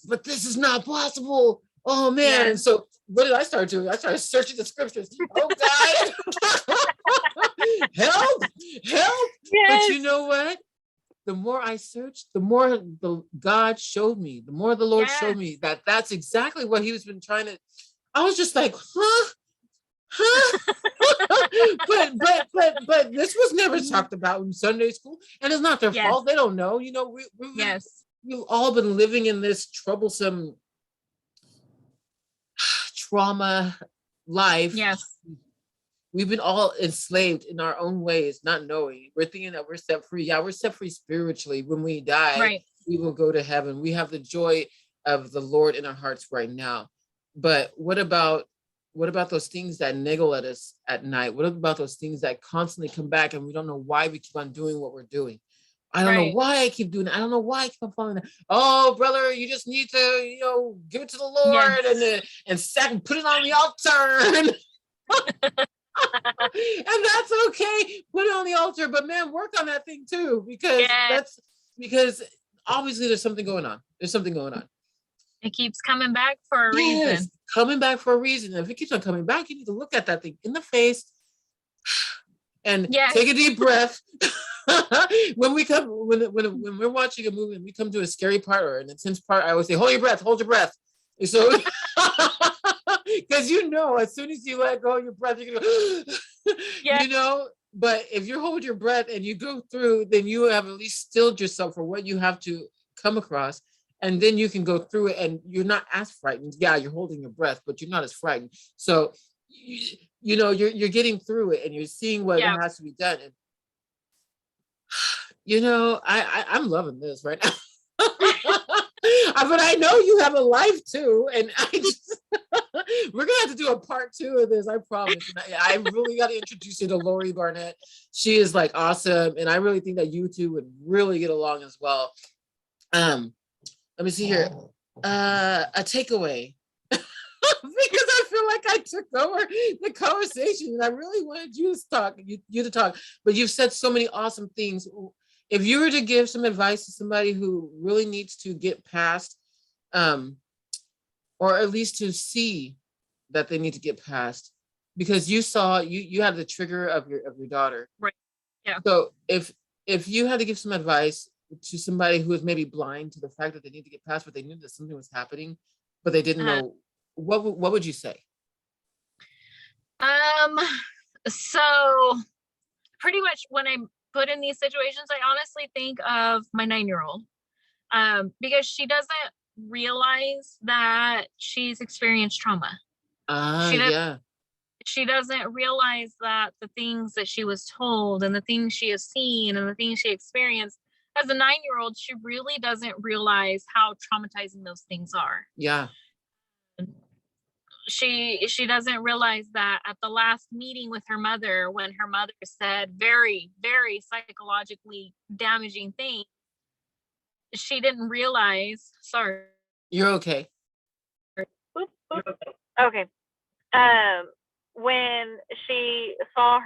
But this is not possible. Oh man. And so what did I start doing? I started searching the scriptures. Oh God. help. But you know what? The more I searched, the more God showed me, the more the Lord showed me that that's exactly what he was been trying to. I was just like, huh? but this was never talked about in Sunday school, and it's not their fault. They don't know. You know, we've all been living in this troublesome trauma life we've been all enslaved in our own ways, not knowing. We're thinking that we're set free. Yeah, we're set free spiritually. When we die, Right. we will go to heaven. We have the joy of the Lord in our hearts right now. But what about those things that niggle at us at night? What about those things that constantly come back and we don't know why we keep on doing what we're doing? I don't know Right. why I keep doing it. I don't know why I keep on falling. Oh, brother, you just need to, give it to the Yes. Lord and put it on the altar. And that's okay. Put it on the altar, but man, work on that thing too, because Yes. because obviously there's something going on. There's something going on. It keeps coming back for a reason. Coming back for a reason. If it keeps on coming back, you need to look at that thing in the face and take a deep breath. When we're watching a movie and we come to a scary part or an intense part, I always say, hold your breath. So because as soon as you let go of your breath, you're gonna but if you hold your breath and you go through, then you have at least stilled yourself for what you have to come across. And then you can go through it and you're not as frightened. Yeah, you're holding your breath, but you're not as frightened. So, you're getting through it and you're seeing what has to be done. And, I'm loving this right now. But I know you have a life too. And we're going to have to do a part 2 of this, I promise. And I really got to introduce you to Lori Barnett. She is like awesome. And I really think that you two would really get along as well. Let me see here. A takeaway. Because I feel like I took over the conversation and I really wanted you to talk, but you've said so many awesome things. If you were to give some advice to somebody who really needs to get past, or at least to see that they need to get past, because you saw, you had the trigger of your daughter. Right. Yeah. So if you had to give some advice to somebody who is maybe blind to the fact that they need to get past, but they knew that something was happening, but they didn't know, what would you say? So pretty much when I'm put in these situations, I honestly think of my 9-year-old, because she doesn't realize that she's experienced trauma. She doesn't realize that the things that she was told and the things she has seen and the things she experienced as a 9-year-old, she really doesn't realize how traumatizing those things are. Yeah. She doesn't realize that at the last meeting with her mother, when her mother said very, very psychologically damaging things, she didn't realize, sorry. You're okay. Okay. When she saw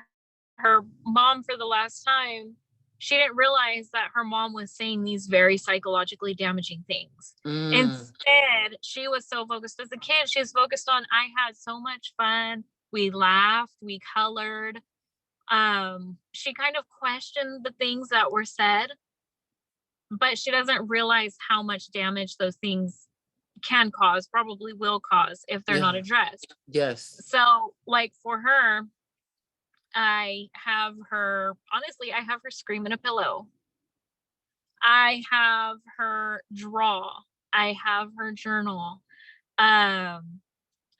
her mom for the last time, she didn't realize that her mom was saying these very psychologically damaging things. Instead, she was so focused as a kid. She was focused on, I had so much fun. We laughed, we colored. She kind of questioned the things that were said, but she doesn't realize how much damage those things can cause, probably will cause if they're not addressed. Yes. So like for her, I have her scream in a pillow. I have her draw. I have her journal.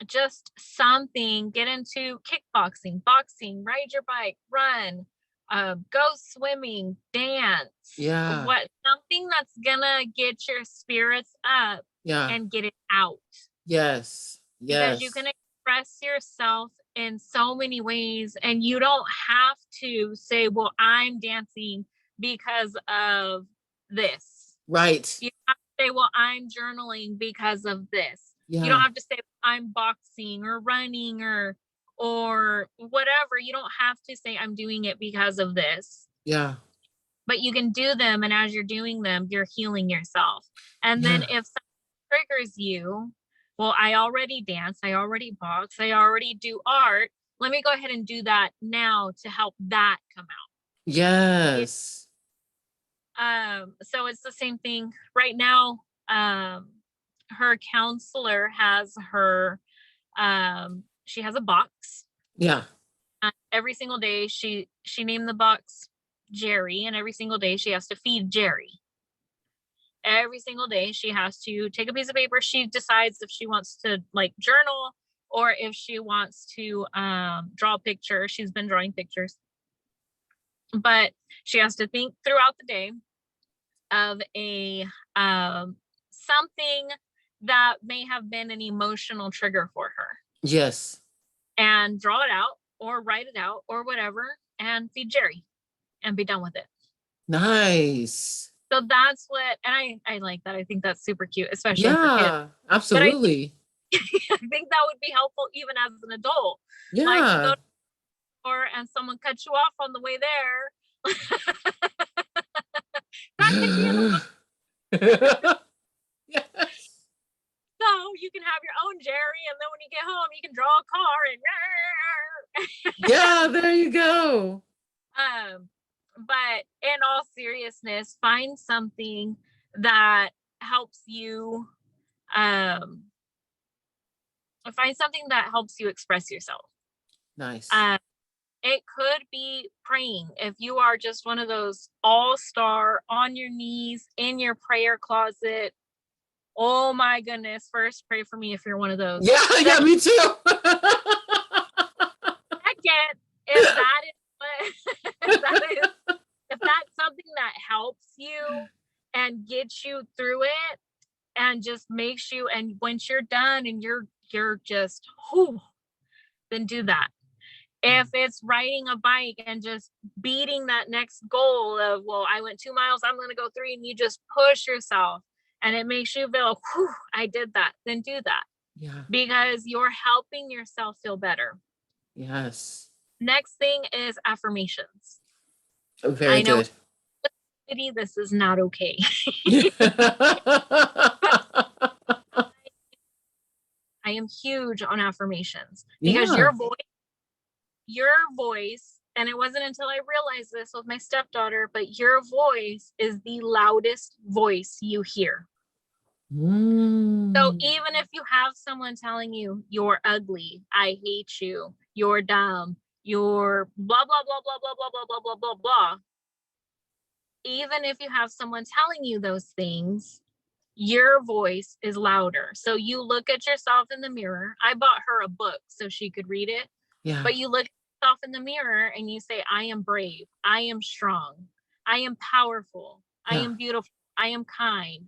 Just something, get into kickboxing, boxing, ride your bike, run, go swimming, dance. Yeah. Something that's gonna get your spirits up and get it out. Yes. Because you can express yourself in so many ways, and you don't have to say, well, I'm dancing because of this. Right. You have to say, well, I'm journaling because of this. Yeah. You don't have to say I'm boxing or running or whatever. You don't have to say I'm doing it because of this. Yeah. But you can do them, and as you're doing them, you're healing yourself. And then if something triggers you, well, I already dance, I already box, I already do art. Let me go ahead and do that now to help that come out. Yes. So it's the same thing right now. Her counselor has her, she has a box. Yeah. Every single day she named the box Jerry, and every single day she has to feed Jerry. Every single day she has to take a piece of paper. She decides if she wants to like journal or if she wants to draw a picture. She's been drawing pictures, but she has to think throughout the day of a something that may have been an emotional trigger for her. Yes. And draw it out or write it out or whatever and feed Jerry and be done with it. Nice. So that's what, and I like that. I think that's super cute, especially for kids. Yeah, absolutely. I think that would be helpful even as an adult. Yeah. Like you go to the store and someone cuts you off on the way there. That could be an Yes. So you can have your own Jerry, and then when you get home, you can draw a car and Yeah, there you go. But in all seriousness, find something that helps you express yourself. Nice. It could be praying. If you are just one of those all-star on your knees in your prayer closet, oh my goodness, first pray for me if you're one of those. Yeah, me too. Second, if that's something that helps you and gets you through it and just makes you, and once you're done and you're just, then do that. If it's riding a bike and just beating that next goal of, well, I went 2 miles, I'm going to go 3, and you just push yourself and it makes you feel, I did that, then do that. Yeah. Because you're helping yourself feel better. Yes. Next thing is affirmations. Very good. This is not okay. I am huge on affirmations because your voice, and it wasn't until I realized this with my stepdaughter, but your voice is the loudest voice you hear. So even if you have someone telling you you're ugly, I hate you, you're dumb, you're blah, blah, blah, blah, blah, blah, blah, blah, blah, blah, blah. Even if you have someone telling you those things, your voice is louder. So you look at yourself in the mirror. I bought her a book so she could read it. Yeah. But you look at yourself in the mirror and you say, I am brave. I am strong. I am powerful. Yeah. I am beautiful. I am kind.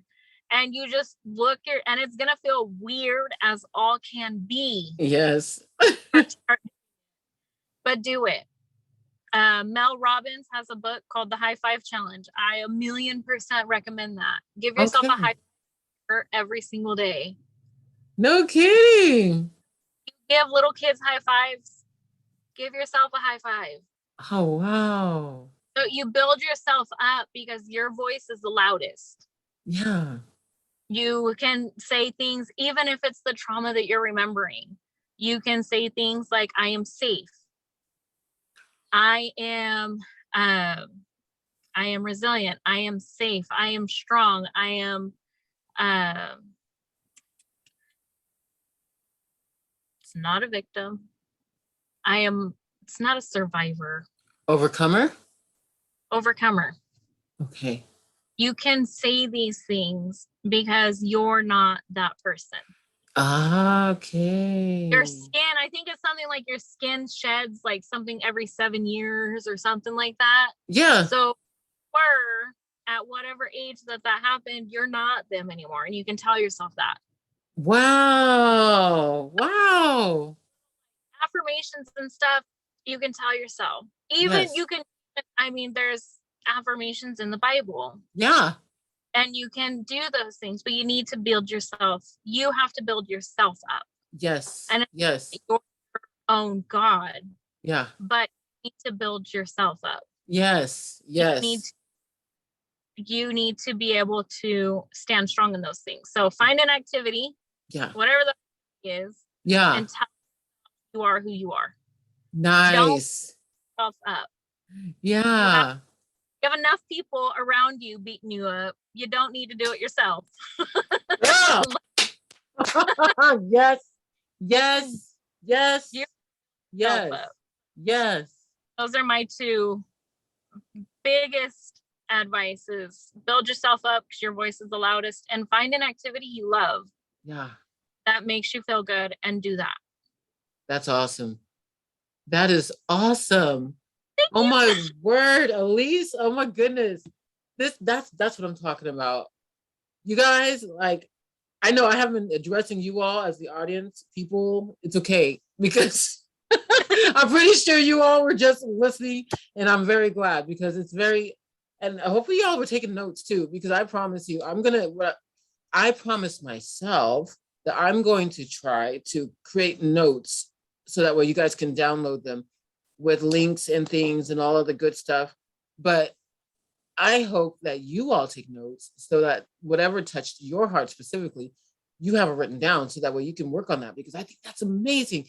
And you just look at, and it's going to feel weird as all can be. Yes. But do it. Mel Robbins has a book called The High Five Challenge. I 1,000,000% recommend that. Give yourself a high five every single day. No kidding. Give little kids high fives. Give yourself a high five. Oh, wow. So you build yourself up because your voice is the loudest. Yeah. You can say things, even if it's the trauma that you're remembering. You can say things like, I am safe. I am resilient. I am safe. I am strong. I am, it's not a victim. It's not a survivor. Overcomer? Overcomer. Okay. You can say these things because you're not that person. Okay. Your skin, I think it's something like your skin sheds like something every 7 years or something like that. Yeah. So at whatever age that happened, you're not them anymore. And you can tell yourself that. Wow. Wow. Affirmations and stuff, you can tell yourself. Even yes. There's affirmations in the Bible. Yeah. And you can do those things, but you need to build yourself. You have to build yourself up. Yes. And yes. Your own God. Yeah. But you need to build yourself up. Yes. Yes. You need to be able to stand strong in those things. So find an activity. Yeah. Whatever the is. Yeah. And tell you are who you are. Nice. Don't yourself up. Yeah. You have enough people around you beating you up. You don't need to do it yourself. Yeah. Yes. Yes. Yes. Yes. Yes. Those are my 2 biggest advices. Build yourself up because your voice is the loudest, and find an activity you love. Yeah. That makes you feel good, and do that. That's awesome. That is awesome. Thank Oh you. my word, Alys. Oh my goodness. That's what I'm talking about. You guys, like, I know I haven't been addressing you all as the audience, people. It's okay because I'm pretty sure you all were just listening, and I'm very glad because it's very, and hopefully y'all were taking notes too, because I promise you, I promise myself that I'm going to try to create notes so that way you guys can download them with links and things and all of the good stuff. But I hope that you all take notes so that whatever touched your heart specifically, you have it written down so that way you can work on that, because I think that's amazing.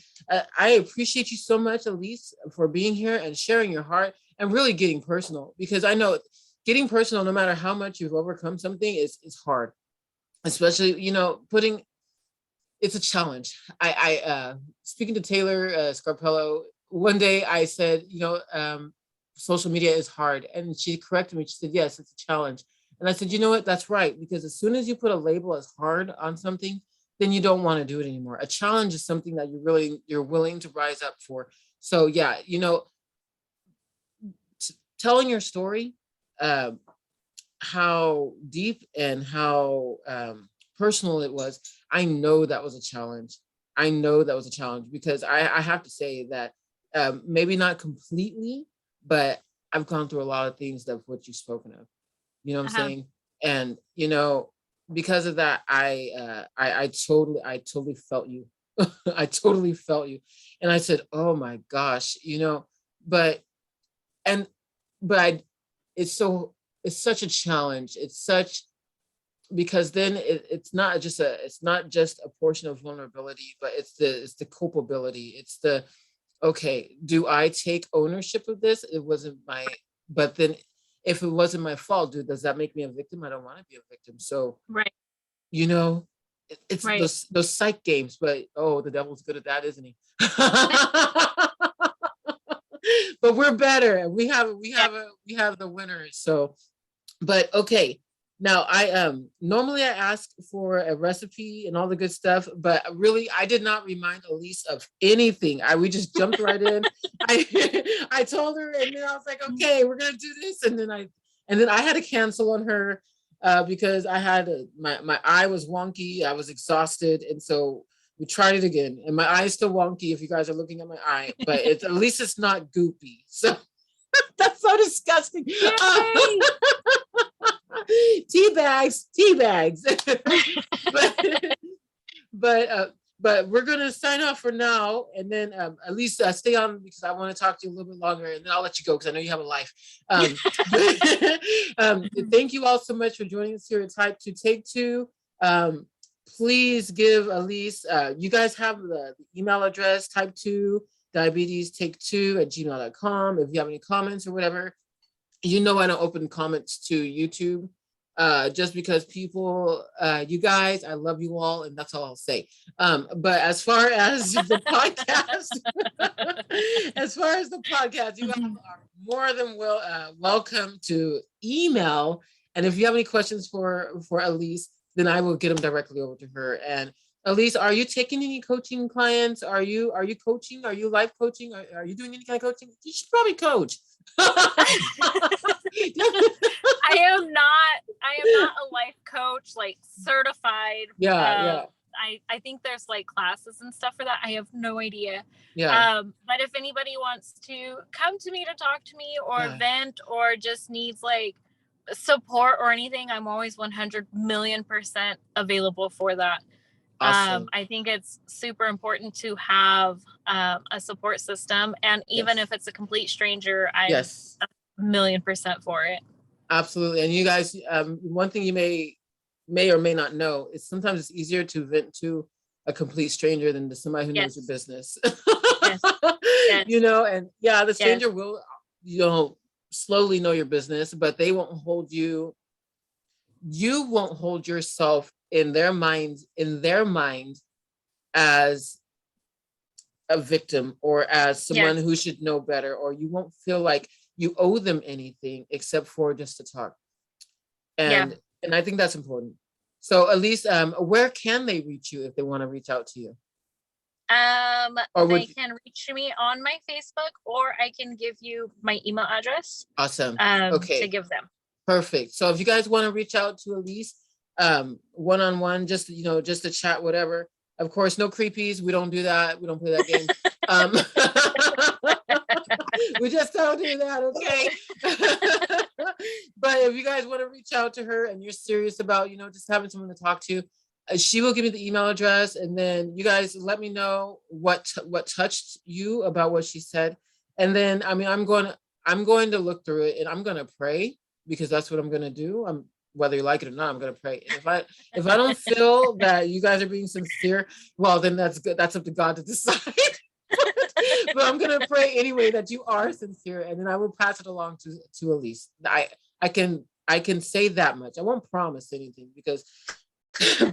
I appreciate you so much, Alys, for being here and sharing your heart and really getting personal, because I know getting personal, no matter how much you've overcome something, is hard, especially, putting, it's a challenge. I speaking to Taylor Scarpello one day, I said, social media is hard, and she corrected me. She said, yes, it's a challenge. And I said, you know what, that's right, because as soon as you put a label as hard on something, then you don't want to do it anymore. A challenge is something that you're willing to rise up for. So yeah, telling your story, uh, how deep and how personal it was, I know that was a challenge. I know that was a challenge because I have to say that maybe not completely, but I've gone through a lot of things that what you've spoken of. You know what I'm saying? And because of that, I totally felt you. I totally felt you, and I said, oh my gosh, but and but I, it's so it's such a challenge. It's such, because then it's not just a portion of vulnerability, but it's the culpability. It's the, okay, do I take ownership of this? It wasn't my, but then if it wasn't my fault, does that make me a victim? I don't want to be a victim. So, Right. It's Right. those psych games, but oh, the devil's good at that, isn't he? But we're better, and we have the winners. So, but okay. Now normally I ask for a recipe and all the good stuff, but really I did not remind Alys of anything. We just jumped right in. I told her, and then I was like, okay, we're gonna do this, and then I had to cancel on her because I had my eye was wonky. I was exhausted, and so we tried it again, and my eye is still wonky. If you guys are looking at my eye, but at least it's not goopy. So that's so disgusting. Tea bags. but but we're gonna sign off for now, and then at least stay on, because I want to talk to you a little bit longer, and then I'll let you go because I know you have a life. Thank you all so much for joining us here at Type2Take2. Please give Alys, you guys have the email address, type2 diabetes take2 at gmail.com. If you have any comments or whatever, I don't open comments to YouTube just because people, you guys, I love you all, and that's all I'll say. But as far as the podcast, you guys are more than welcome to email. And if you have any questions for Alys, then I will get them directly over to her. And Alys, are you taking any coaching clients? Are you coaching? Are you life coaching? Are you doing any kind of coaching? You should probably coach. I am not a life coach, like certified. Yeah. I think there's like classes and stuff for that. I have no idea. Yeah. But if anybody wants to come to me to talk to me or vent or just needs like support or anything, I'm always 100,000,000% available for that. Awesome. I think it's super important to have a support system, and even if it's a complete stranger, I'm 1,000,000% for it. Absolutely. And you guys, one thing you may or may not know is sometimes it's easier to vent to a complete stranger than to somebody who knows your business. Yes. And the stranger will, slowly know your business, but they won't hold you. You won't hold yourself in their mind as a victim or as someone who should know better, or you won't feel like you owe them anything except for just to talk. And I think that's important. So Alys, where can they reach you if they want to reach out to you? Or They can reach me on my Facebook, or I can give you my email address. Awesome. To give them. Perfect. So if you guys want to reach out to Alys, one-on-one, just, you know, just to chat, whatever. Of course, no creepies. We don't do that. We don't play that game. We just don't do that, okay? But if you guys want to reach out to her and you're serious about, you know, just having someone to talk to, she will give me the email address, and then you guys let me know what touched you about what she said. And then, I mean, I'm going to look through it, and I'm going to pray, because that's what I'm going to do. Whether you like it or not, I'm going to pray. And if I don't feel that you guys are being sincere, well, then that's good. That's up to God to decide. But I'm going to pray anyway that you are sincere, and then I will pass it along to Alys. I can say that much. I won't promise anything, because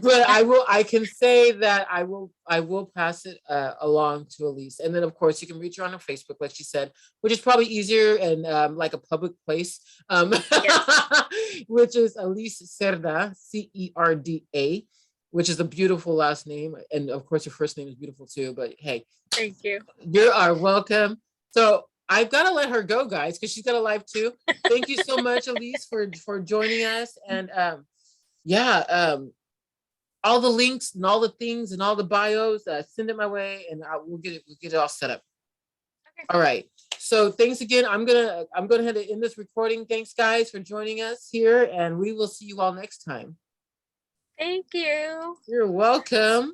but I can say that I will pass it along to Alys. And then of course you can reach her on her Facebook, like she said, which is probably easier and like a public place, yes. Which is Alys Cerda, Cerda, which is a beautiful last name. And of course your first name is beautiful too, but hey. Thank you. You are welcome. So I've got to let her go, guys, because she's got a life too. Thank you so much, Alys, for joining us. And all the links and all the things and all the bios, send it my way, and we'll get it all set up. Okay. All right. So thanks again. I'm gonna head to end this recording. Thanks, guys, for joining us here, and we will see you all next time. Thank you. You're welcome.